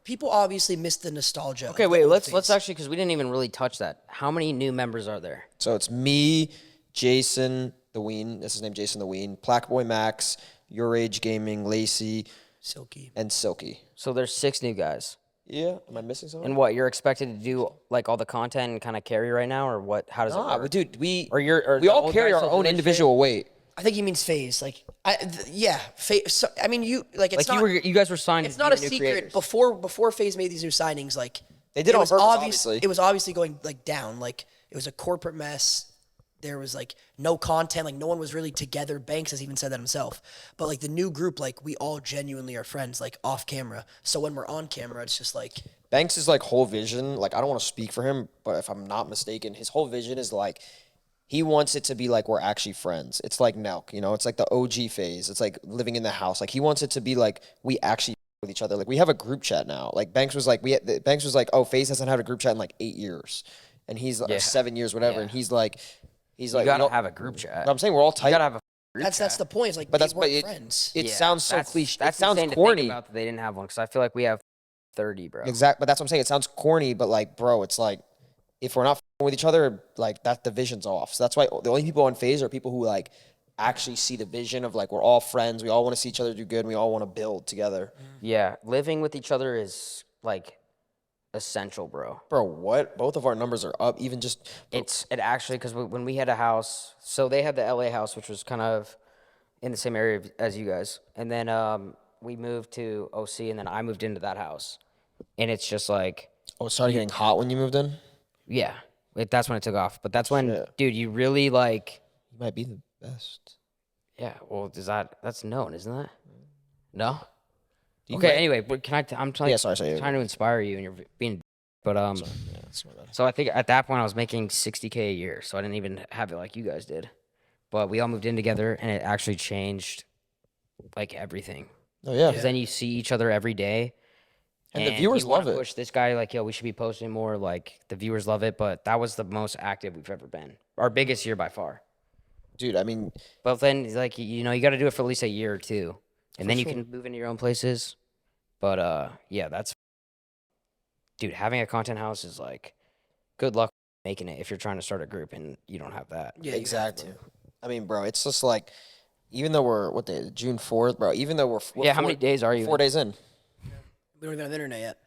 people obviously miss the nostalgia. Okay, of the wait. old Let's Faze. actually, because we didn't even really touch that. How many new members are there? So it's me, Jason the Ween. That's his name, Jason the Ween. Plackboy Max, Your Age Gaming, Lacey, Silky. and Silky. So there's 6 new guys. Yeah. Am I missing something? And what, you're expected to do like all the content and kind of carry right now, or what? How does it Nah, work? but dude, we Or we the all old carry guys our still own do this individual weight. I think he means Faze. Like Faze. So, I mean, you like it's Like not. you guys were signed. It's to not be a new secret. creators. Before Faze made these new signings, like They did it on was purpose, obvious- obviously. It was obviously going like down. Like it was a corporate mess. There was like no content. Like no one was really together. Banks has even said that himself. But like the new group, like we all genuinely are friends, like off camera. So when we're on camera, it's just like Banks' like whole vision, like I don't want to speak for him, but if I'm not mistaken, his whole vision is like he wants it to be like we're actually friends. It's like Nelk, you know, it's like the OG phase. It's like living in the house. Like he wants it to be like we actually with each other. Like we have a group chat now. Like Banks was like oh, Faze hasn't had a group chat in like 8 years, and he's like 7 years, whatever, and he's like you gotta have a group chat. I'm saying we're all tight. You gotta have a group that's chat. the point. It's like But that's we're but friends. it sounds so cliche. It That's sounds insane to corny. think about that they didn't have one, because I feel like we have 30, bro. Exactly, but that's what I'm saying. It sounds corny, but like, bro, it's like if we're not with each other, like that division's off. So that's why the only people on Faze are people who like actually see the vision of like we're all friends. We all want to see each other do good. And we all want to build together. Yeah, living with each other is like essential, bro. Bro, what? Both of our numbers are up. Even just It actually, because when we had a house, so they had the LA house, which was kind of in the same area as you guys, and then we moved to OC, and then I moved into that house, and it's just like, it started getting hot when you moved in. yeah, that's when it took off. But that's when, Shit. dude, you really like, You might be the best. yeah. Well, that's known, isn't that? No. You Okay. might- Anyway, but can I'm trying, Yeah, sorry. trying to inspire you, and you're being, but Yeah, that's my bad. So I think at that point I was making $60K a year, so I didn't even have it like you guys did. But we all moved in together, and it actually changed like everything. Oh yeah. Because then you see each other every day, And the viewers you wanna love it. Push this guy like, yo, we should be posting more. Like the viewers love it, but that was the most active we've ever been. Our biggest year by far. Dude, I mean, But then like you know you got to do it for at least a year or two, and then you can move into your own places. But yeah, that's dude. Having a content house is like good luck making it if you're trying to start a group and you don't have that. Yeah, you have exactly. to. I mean, bro, it's just like, even though we're what day? June 4th, bro. Even though we're Yeah, how many days are you? 4 days in, We don't even have internet yet.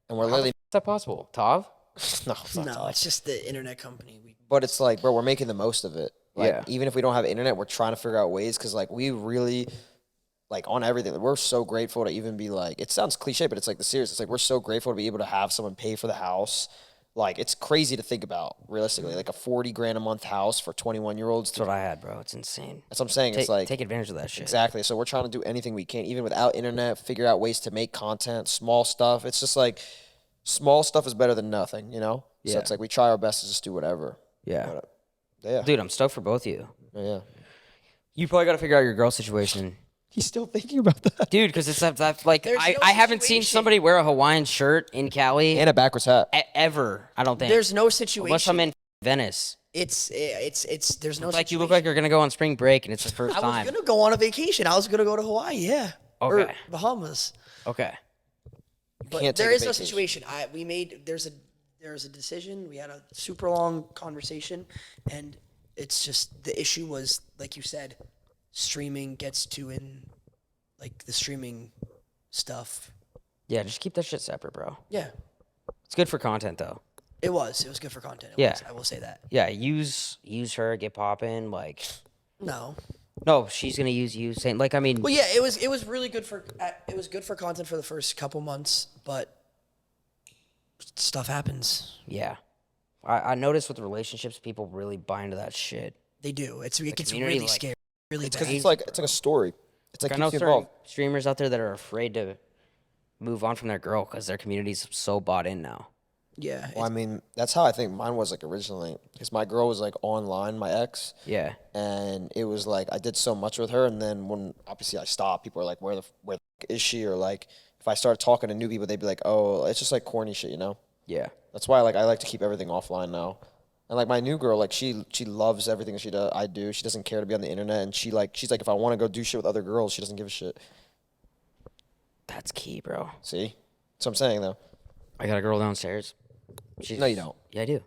and we're literally Is that possible, Tav? no, it's not No, tough. it's just the internet company. But it's like, bro, we're making the most of it. Like, Yeah. even if we don't have internet, we're trying to figure out ways, because like we really, like on everything, we're so grateful to even be like, it sounds cliche, but it's like the serious. It's like we're so grateful to be able to have someone pay for the house. Like it's crazy to think about realistically, like a 40 grand a month house for 21-year-olds. That's what I had, bro. It's insane. That's what I'm saying. It's like Take advantage of that shit. exactly. So we're trying to do anything we can, even without internet, figure out ways to make content, small stuff. It's just like small stuff is better than nothing, you know? So Yeah. it's like we try our best to just do whatever. Yeah. But, yeah. Dude, I'm stoked for both of you. Yeah. You probably got to figure out your girl situation. He's still thinking about that. Dude, because it's that like There's no I haven't seen situation. somebody wear a Hawaiian shirt in Cali And a backwards hat. ever. I don't think. There's no situation. Unless I'm in Venice. It's there's no Like you look situation. like you're gonna go on spring break and it's the first I was time. gonna go on a vacation. I was gonna go to Hawaii. Yeah. Or Okay. Bahamas. Okay. But can't there take a is no vacation. situation. There's a decision. We had a super long conversation, and it's just the issue was like you said, streaming gets too in, like the streaming stuff. Yeah, just keep that shit separate, bro. Yeah, It's good for content though. it was good for content. It Yeah. was, I will say that. Yeah, use her, get popping. Like, No. no, she's gonna use you. Saying like, I mean, Well, yeah, it was really good for it was good for content for the first couple months, but stuff happens. yeah. I noticed with relationships, people really buy into that shit. They do. It gets community, really like, scary. Really Because bad. it's like a story. It's like I know keeps you certain involved. streamers out there that are afraid to move on from their girl because their community's so bought in now. Yeah. Well, I mean, that's how I think mine was like originally. Because my girl was like online, my ex. Yeah. And it was like I did so much with her, and then when obviously I stopped, people are like, "Where the f- is she?" Or like, if I started talking to new people, they'd be like, "Oh, it's just like corny shit," you know. Yeah. That's why I like to keep everything offline now. And like my new girl, like she loves everything I do. She doesn't care to be on the internet, and she's like, if I want to go do shit with other girls, she doesn't give a shit. That's key, bro. See, that's what I'm saying though. I got a girl downstairs. No, you don't. Yeah, I do.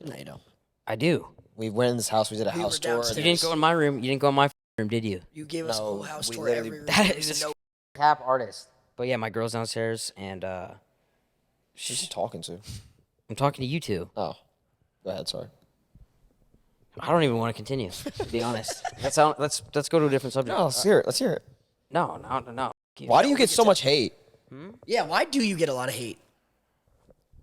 No, you don't. I do. We went in this house. We did a We house were tour. downstairs. You didn't go in my room. You didn't go in my room, did you? You gave us a No, whole house we tour literally- every room. That There's is no cap artist. But yeah, my girl's downstairs, and Who's she talking to? I'm talking to you two. Oh, go ahead. Sorry. I don't even want to continue, to be honest. Let's go to a different subject. No, let's hear it. Let's hear it. No. Why do you get so much hate? Yeah, why do you get a lot of hate?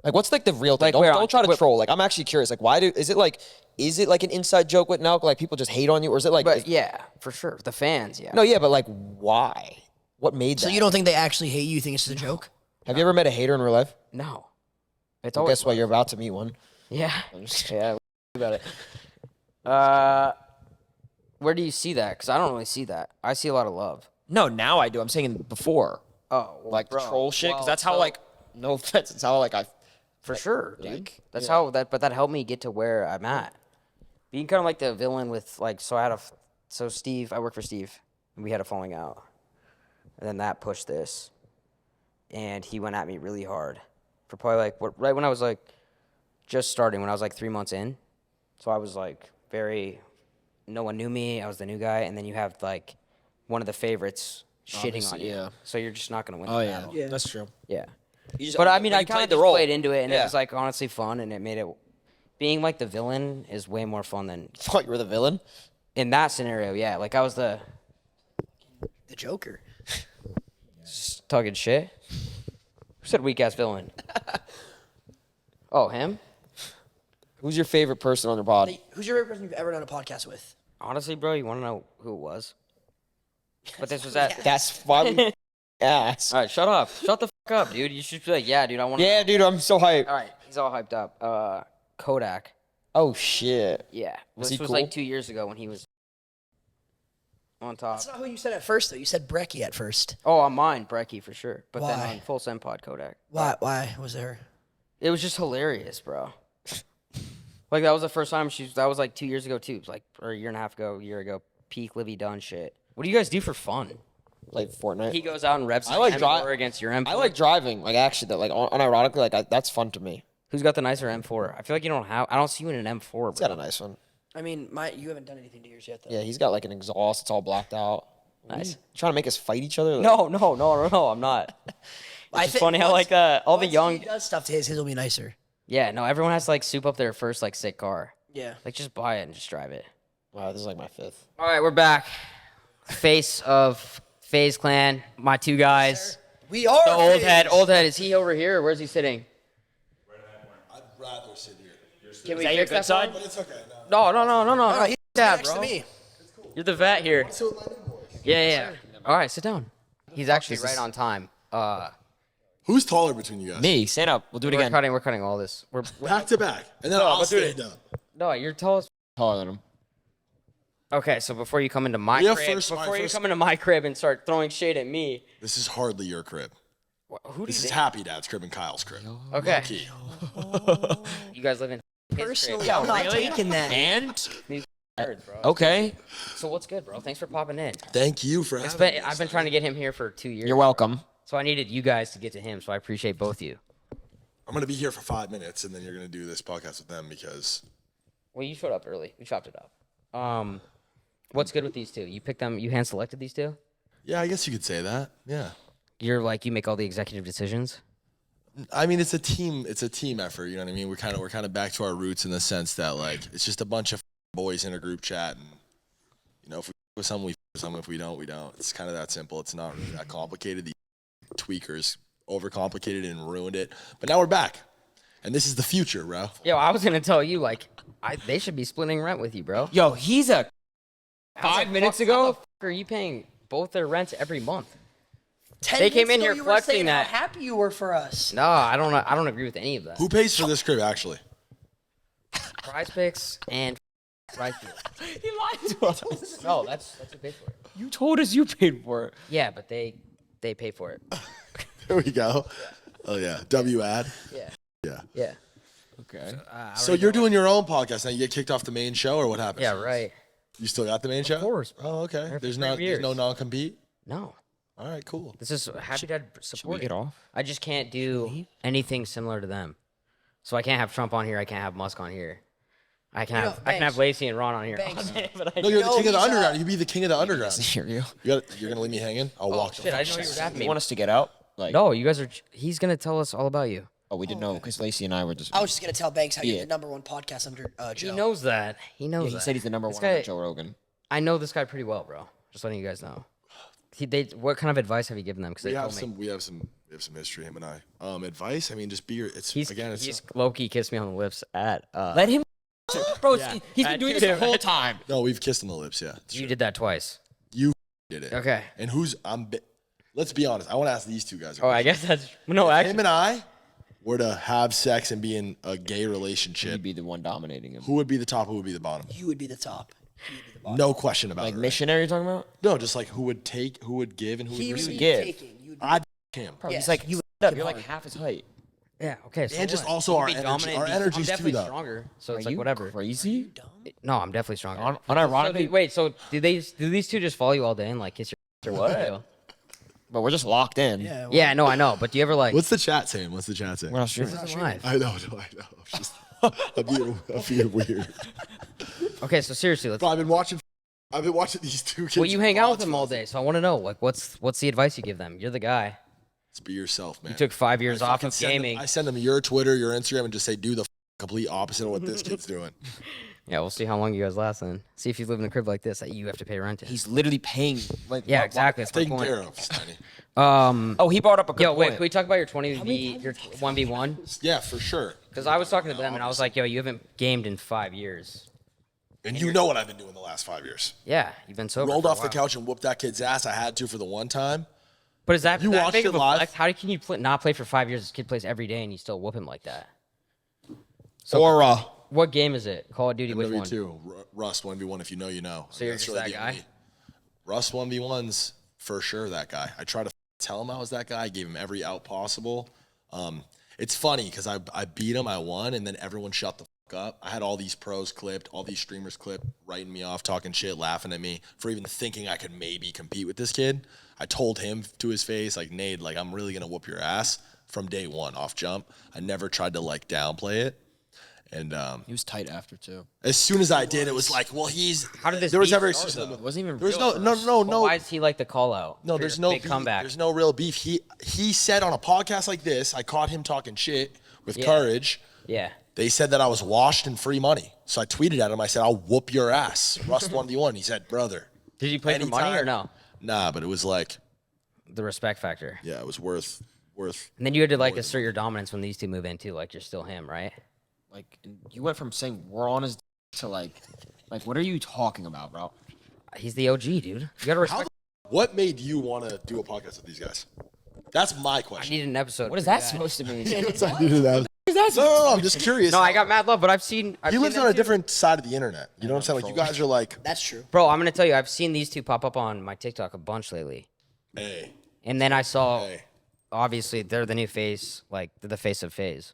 Like, what's like the real thing? Like, where- Don't try to troll. Like, I'm actually curious. Like, is it like an inside joke with now? Like, people just hate on you, or is it like? But yeah, for sure. The fans, yeah. No, yeah, but like, why? What made that? So you don't think they actually hate you? You think it's just a joke? Have you ever met a hater in real life? No. It's Well, always guess what? You're about to meet one. Yeah. Yeah. About it. Where do you see that? Because I don't really see that. I see a lot of love. No, now I do. I'm saying before. Oh, well, Like bro, troll shit. Because well, that's how, so- like, no offense. It's how, like, I. For sure, dude. Like, That's how that. But that helped me get to where I'm at. Being kind of like the villain with like. So Steve, I work for Steve, and we had a falling out, and then that pushed this, and he went at me really hard, for probably like right when I was like, just starting when I was like 3 months in, so I was like no one knew me. I was the new guy, and then you have like one of the favorites shitting on Obviously, you. yeah. So you're just not gonna win. Oh, the yeah. battle. That's true. Yeah. You just- But I mean, I you kind of played the just role. played into it, and it Yeah. was like honestly fun, and it made it. Being like the villain is way more fun than Thought you were the villain. in that scenario. Yeah, like I was the Joker. talking shit. Who said weak ass villain? Oh, him? Who's your favorite person on your pod? Hey, who's your favorite person you've ever done a podcast with? Honestly, bro, you want to know who it was? But this was at. That's why we ass. All right, shut up. Shut the fuck up, dude. You should be like, yeah, dude, I want to. Yeah, dude, I'm so hyped. All right, he's all hyped up. Kodak. Oh shit. Yeah, Was this he was cool? like 2 years ago when he was on top. That's not who you said at first, though. You said Brecky at first. Oh, on mine, Brecky for sure. But then Why? on Full Send Pod, Kodak. Why? Why was there? It was just hilarious, bro. Like that was the first time that was like 2 years ago too. It was like or a year and a half ago, a year ago. Peak Livy Dunn shit. What do you guys do for fun? Like Fortnite. He goes out and reps. I like M4 against your M4. I like driving. Like actually, that like unironically, like that's fun to me. Who's got the nicer M4? I feel like you don't have. I don't see you in an M4, He's got bro. a nice one. I mean, you haven't done anything to yours yet, though. Yeah, he's got like an exhaust. It's all blacked out. Nice. You trying to make us fight each other? Like, No, I'm not. I It's funny how like all the once young. he does stuff to his will be nicer. Yeah, no, everyone has to like soup up their first like sick car. Yeah. Like just buy it and just drive it. Wow, this is like my fifth. All right, we're back. Face of Faze Clan, my two guys. We are. The old Faze. head. Old head. Is he over here or where's he sitting? I'd rather sit here. Can we that your fix good that side? But it's okay. No, no. He's Yeah, next bro. to me. You're the vet here. Sit with my new boys. Yeah. All right, sit down. He's actually right on time. Who's taller between you guys? Me, stand up. We'll do it We're again. cutting all this. We're Back to back. And then I'll stand down. no, you're tallest. Taller than him. Okay, so before you come into my Yeah, crib, first- before you first- come into my crib and start throwing shade at me, This is hardly your crib. who do This you is think? Happy Dad's crib and Kyle's crib. Okay, Lucky. you guys live in his Personally, crib. I'm not really? taking that. And Nerds, bro. okay, So what's good, bro? Thanks for popping in. Thank you for having me. I've been trying to get him here for 2 years. you're welcome. So I needed you guys to get to him. So I appreciate both of you. I'm going to be here for 5 minutes, and then you're going to do this podcast with them because Well, you showed up early. We chopped it up. What's good with these two? You picked them. You hand selected these two. yeah, I guess you could say that. Yeah. You're like you make all the executive decisions. I mean, it's a team effort. You know what I mean? We're kind of back to our roots in the sense that like it's just a bunch of boys in a group chat, and you know, if we with someone, we with someone. If we don't, we don't. It's kind of that simple. It's not really that complicated. The tweakers overcomplicated it and ruined it, but now we're back, and this is the future, bro. Yo, I was gonna tell you like They should be splitting rent with you, bro. Yo, he's a. How 5 the minutes fuck- ago. how the fuck are you paying both their rents every month? 10 They came minutes in ago, here you were flexing saying that- how happy you were for us. No, I don't agree with any of that. Who pays for this crib actually? Prize Picks and Right Field. He lied to us. No, that's who paid for it. You told us you paid for it. Yeah, but they pay for it. There we go. Oh yeah, W ad. Yeah. Yeah. Yeah. Okay. So you're doing your own podcast now. You get kicked off the main show, or what happens? Yeah, right. You still got the main show? Of course, bro. Oh, okay. for There's 3 there's years. no non-compete. No. All right, cool. This is Happy Dad Should we support. get off? I just can't do anything similar to them. So I can't have Trump on here. I can't have Musk on here. I can have Banks. Lacey and Ron on here. Banks. But I No, you're the No, king of the he's, underground. You be the king of the underground. Hear you. You're gonna leave me hanging? I'll walk. the shit, I fuck didn't know you were out. rapping You me. want us to get out? Like, No, you guys are. He's gonna tell us all about you. Oh, we didn't know because Lacey and I were just. I was just gonna tell Banks how you're Yeah. the #1 podcast under Joe. He knows that. He knows Yeah, he that. said he's the number This one guy- on Joe Rogan. I know this guy pretty well, bro. Just letting you guys know. What kind of advice have you given them? Because they We have told me some. We have some history. Him and I. Advice. I mean, just be your. It's he's again. It's he's low key kissed me on the lips at. Let him. Bro, he's I been doing do this the too. whole time. no. We've kissed on the lips. Yeah. it's You true. did that twice. You did it. Okay. And who's let's be honest. I want to ask these two guys. a Oh, I question. guess that's no. Him Actually, and I were to have sex and be in a gay He'd relationship. be the one dominating him. Who would be the top? Who would be the bottom? You would be the top. He would be the bottom. No question about Like it. right? missionary, you're talking about? No, just like who would take, who would give, and who He would would receive. be give. taking. You would be I'd him. Bro, Yes, he's like, you you would up. You're like hard. half his height. yeah. Okay. So And just what? also You our can be energy- dominant our and be- energies I'm too, definitely though. stronger. So it's Are like you whatever. Crazy? No, I'm definitely stronger. Unironically, Wait. So do these two just follow you all day and like kiss your or what? but we're just locked in. Yeah. well, Yeah. No, I know. But do you ever like? What's the chat saying? What's the chat saying? We're not sure. This is live. I know. I'm just, I'm being weird. Okay. So seriously, let's. Bro, I've been watching these two kids. Well, you hang out with them all day, so I want to know like what's the advice you give them? You're the guy. Just be yourself, man. You took 5 years off fucking of send them- gaming. I send them your Twitter, your Instagram, and just say do the complete opposite of what this kid's doing. Yeah, we'll see how long you guys last then. See if you live in a crib like this that you have to pay rent in. He's literally paying. Like, Yeah, what- exactly. That's my Taken point. care of, Steiny. Oh, he brought up a good Yo, wait, point. can we talk about your 20v, your 1v1? Yeah, for sure. Because I was talking to them and I was like, yo, you haven't gamed in 5 years. And you know what I've been doing the last 5 years. Yeah, you've been sober. Rolled for a off the while. couch and whooped that kid's ass. I had to for the one time. But is that You that watched big it of a live? flex? How can you not play for 5 years? This kid plays every day and you still whoop him like that. Or What game is it? Call of Duty, which one? MW2, Rust 1v1 if you know, you know. So you're That's just really that the guy? only- Rust 1v1's for sure that guy. I try to tell him I was that guy. I gave him every out possible. It's funny because I beat him, I won, and then everyone shut the fuck up. I had all these pros clipped, all these streamers clipped, writing me off, talking shit, laughing at me for even thinking I could maybe compete with this kid. I told him to his face, like, Nate, like, I'm really going to whoop your ass from day one off jump. I never tried to, like, downplay it. And He was tight after too. as soon as I did, it was like, well, How did this there was beef never start, excuse. though? It wasn't even. There was real no, at first. But why is he like the call out? no, for there's your no big beef. comeback. There's no real beef. He said on a podcast like this, I caught him talking shit with Yeah. courage. Yeah. They said that I was washed in free money. So I tweeted at him. I said, I'll whoop your ass. Rust 1v1. He said, brother. Did you play for money or no? Nah, but it was like, The respect factor. yeah, it was worth. And then you had to like assert your dominance when these two move in too. Like you're still him, right? Like, you went from saying we're on his to like, what are you talking about, bro? He's the OG, dude. You gotta respect. What made you want to do a podcast with these guys? That's my I question. needed an episode. What is for that that. supposed to mean? No, I'm just curious. No, I got mad love, but I've seen. He lives on a different side of the internet. You know what I'm saying? Like, you guys are like, That's true. Bro, I'm gonna tell you, I've seen these two pop up on my TikTok a bunch lately, hey, and then I saw, hey. obviously, they're the new face, like they're the face of Faze.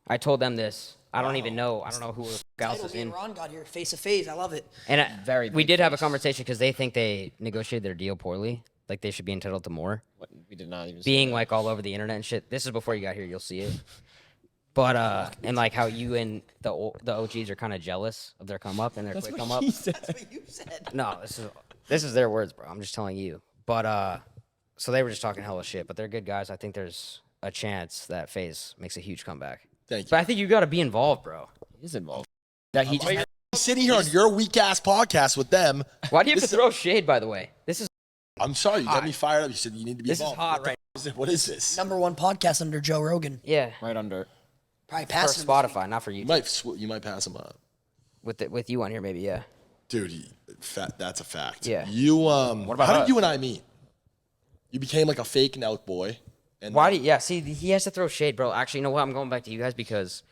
I told them this. I don't even know. I don't know who else Title, is me in. and Ron got here face to face. I love it. And Very we big did have a face. conversation because they think they negotiated their deal poorly. Like they should be entitled to more. What, we did not even. Being like all over the internet and shit. This is before you got here. You'll see it. But and like how you and the OGs are kind of jealous of their come up and their quick come up. That's what you said. No, this is their words, bro. I'm just telling you. But so they were just talking hella shit. But they're good guys. I think there's a chance that Faze makes a huge comeback. Thank you. But I think you got to be involved, bro. He is involved. That he just. Sitting here on your weak ass podcast with them. Why do you have to throw shade? By the way, this is I'm sorry, you got me fired up. You said you need to be this is involved. hot, right? What is this? #1 podcast under Joe Rogan. Yeah. right under. Probably For passing. Spotify, not for You YouTube. you might pass him up, With you on here, maybe. Yeah. dude. That's a fact. Yeah. You about how did us? you and I meet? You became like a fake Nelk boy. And Why do you, yeah, see, he has to throw shade, bro. Actually, you know what? I'm going back to you guys because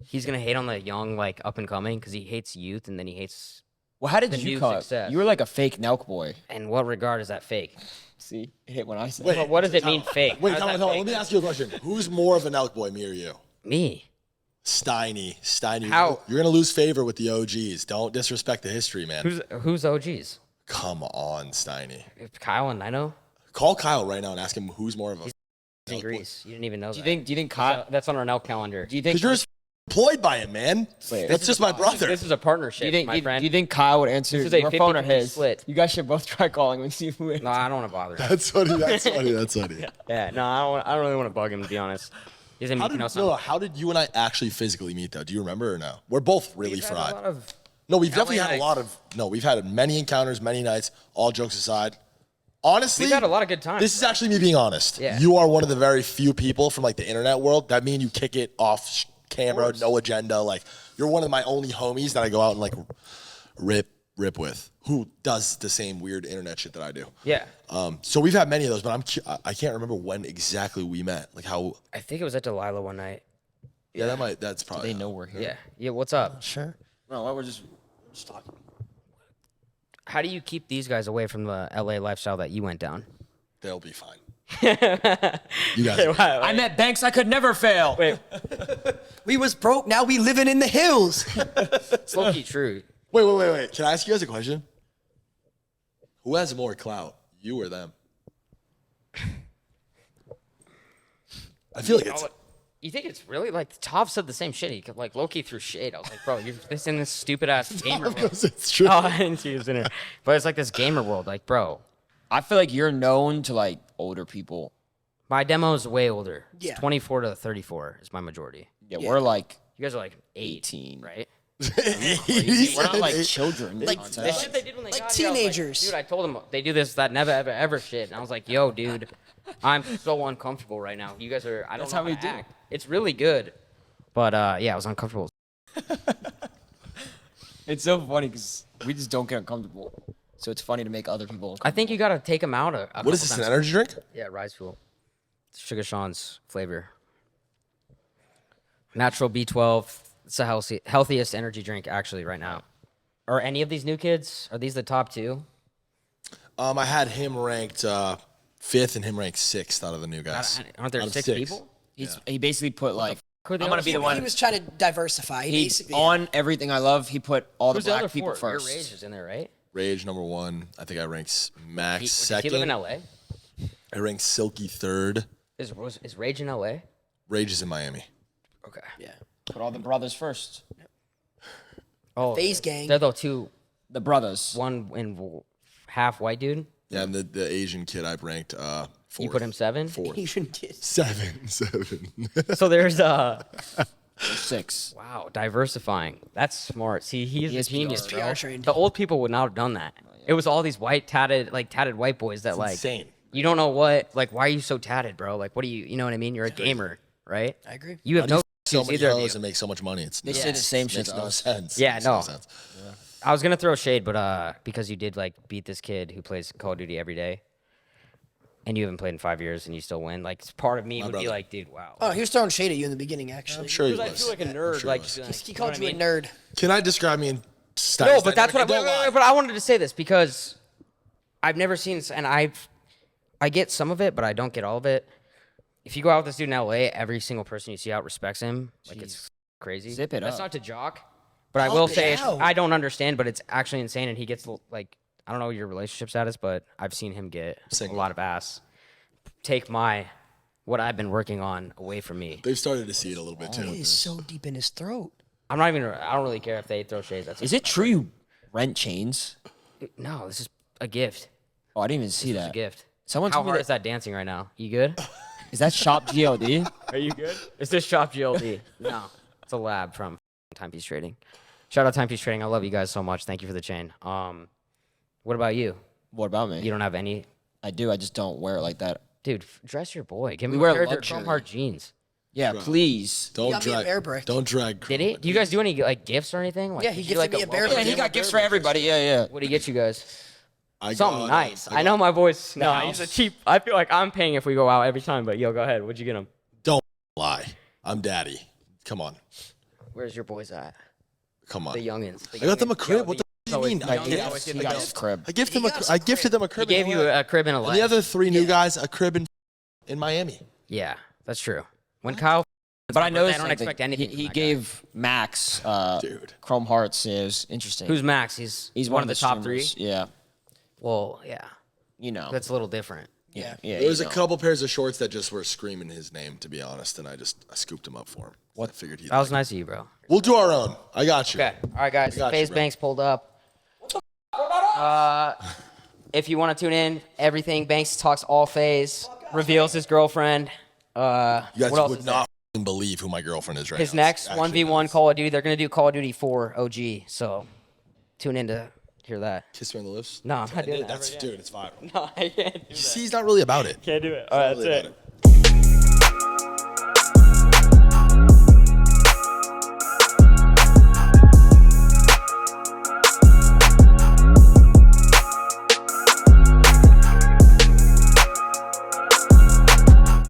he's going to hate on the young, like, up and coming because he hates youth and then he hates. Well, how did The you new come? success. You were like a fake Nelk boy. In what regard is that fake? See, it hit when I said. Wait, But what does it mean fake? Wait, How is come on, that come on. fake? Let me ask you a question. Who's more of an Nelk boy, me or you? Me. Steiny. How? You're gonna lose favor with the OGs. Don't disrespect the history, man. Who's OGs? Come on, Steiny. Kyle and Nino? Call Kyle right now and ask him who's more of a. He's in Greece. You didn't even know Do that. you think Kyle? That's on our Nell calendar. Do you think? Because you're employed by him, man. Wait, That's just my brother. This is a partnership, Do you think? my friend. Do you think Kyle would answer This is a your phone or 50-50 his? split. You guys should both try calling him and see who answers. No, I don't want to bother him. That's funny. That's funny. Yeah, no, I don't really want to bug him, to be honest. He's in How did, Mykonos. no, how did you and I actually physically meet, though? Do you remember or no? We're both really We've had fried. a lot of No, we've definitely LA had a nights. lot of. No, we've had many encounters, many nights. All jokes aside, honestly, We've had a lot of good times, This is actually me being honest. Yeah. You are one of the very few people from like the internet world that me and you kick it off camera, no agenda. Like you're one of my only homies that I go out and like rip with, who does the same weird internet shit that I do. Yeah. So we've had many of those, but I can't remember when exactly we met. Like how. I think it was at Delilah one night. Yeah, that's probably. They know we're here. Yeah. Yeah, what's up? Sure. No, we're just talking. How do you keep these guys away from the LA lifestyle that you went down? They'll be fine. You guys. I met Banks. I could never fail. Wait, We was broke. Now we living in the hills. it's low-key true. Wait. Can I ask you guys a question? Who has more clout, you or them? I feel like it's. You think it's really like Tov said the same shit? He could like low-key threw shade. I was like, bro, you're this in this stupid ass gamer world. Because it's true. Oh, I didn't see his in there. But it's like this gamer world, like, bro. I feel like you're known to like older people. My demo is way older. It's Yeah. 24 to 34 is my majority. Yeah, we're like You guys are like 18. right? We're not like children. Like, contact. The shit they did when they Like got here, I was teenagers. dude, I told them they do this, that never, ever shit. And I was like, yo, dude, I'm so uncomfortable right now. You guys are, I don't That's know how we to do. act. It's really good. But yeah, I was uncomfortable. It's so funny because we just don't get uncomfortable. So it's funny to make other people I uncomfortable. think you got to take them out. What is this, an energy drink? Yeah, Rise Fuel. It's Sugar Sean's flavor. Natural B12. It's the healthiest energy drink actually right now. Are any of these new kids? Are these the top two? I had him ranked 5th and him ranked 6th out of the new guys. Aren't there Out of 6 6. people? He basically put like Who are the I'm gonna other be the four? one. He was trying to diversify. He Basically, on everything I love. He put all Who's the the black other people four? Your first. Rage is in there, right? Rage number 1. I think I ranked Max Does he 2nd. live in LA? I ranked Silky 3rd. Is Rage in LA? Rage is in Miami. Okay. yeah. Put all the brothers first. Oh, Faze gang. they're the two, The brothers. one in half white dude. Yeah, and the Asian kid I ranked 4th. You put him 7. 4th. Asian kids. 7. So there's 6. wow, diversifying. That's smart. See, he's a is genius, PR. bro. PR trained. The old people would not have done that. It was all these white tatted white boys that like insane. you don't know what like why are you so tatted, bro? Like what do you know what I mean? You're a gamer, right? I agree. You have no So excuse many either of hoes you. and make so much money. They say the same shit Makes to no us. sense. Yeah, Makes no. sense. I was gonna throw shade, but because you did like beat this kid who plays Call of Duty every day, and you haven't played in 5 years and you still win, like part of me would be brother. like, dude, wow. Oh, he was throwing shade at you in the beginning, actually. I'm sure he Because I was. feel like a I'm nerd, sure like, he was. like, He you know called what you I a mean? nerd. Can I describe me in style? No, but that's what. Don't lie. But I wanted to say this because I've never seen, and I get some of it, but I don't get all of it. If you go out with this dude in LA, every single person you see out respects him. Like it's crazy. Zip it That's up. not to jock, but I Help will it say out. I don't understand, but it's actually insane. And he gets like I don't know your relationship status, but I've seen him get Single. a lot of ass. Take what I've been working on away from me. They've started to see it a little bit It too. is so deep in his throat. I don't really care if they throw shades. That's Is it true you rent chains? No, this is a gift. Oh, I didn't even see It's a that. gift. Someone How told me hard that- is that dancing right now? You good? Is that Shop GLD? Are you good? Is this Shop GLD? No. It's a lab from Timepiece Trading. Shout out Timepiece Trading. I love you guys so much. Thank you for the chain. What about you? What about me? You don't have any? I do. I just don't wear it like that. Dude, dress your boy. Give him We wear a pair of their luxury. chrome heart jeans. Yeah, please. He got me a bear brick. Don't drag. Did he? Do you guys do any like gifts or anything? Like, Yeah, he did you do, gifted me a bear Yeah, brick. he got gifts for everybody. Yeah. What did he get you guys? I Something got, nice. I I know got- my voice. The No, house. he's a cheap. I feel like I'm paying if we go out every time. But yo, go ahead. What'd you get him? Don't lie. I'm daddy. Come on. Where's your boys at? Come on. The youngins. The I got them a youngins. crib. Yo, What the the f- do you mean? I youngins gifted- always get He the got gifts. his crib. I gifted He them. got us I a gifted crib. them a crib. He gave in you LA. a crib and a And life. the other 3 new guys a crib in Miami. Yeah, that's true. When Kyle, But I birthday, noticed I don't something. expect anything. He from that guy. gave Max Dude. Chrome Hearts. Yeah, it was interesting. Who's Max? He's one of the top three. streamers. Yeah, Well, yeah, you know. that's a little different. Yeah. yeah. There was you a know. couple pairs of shorts that just were screaming his name, to be honest, and I scooped them up for him. I figured he'd That was like nice of you, bro. it. We'll do our own. I got you. Okay, all right, guys. I got you, Faze bro. Banks pulled up. If you want to tune in, everything Banks talks all Faze, reveals his girlfriend. You guys what else would is not f***ing believe who my girlfriend is right His now. next It's actually 1v1 nuts. Call of Duty. They're gonna do Call of Duty 4 OG. So tune in to hear that. Kiss me on the lips. No, I'm not doing that That's ever dude. It's viral. No, I can't do You see, he's not really about it. Can't do it. All right, Not really that's about it.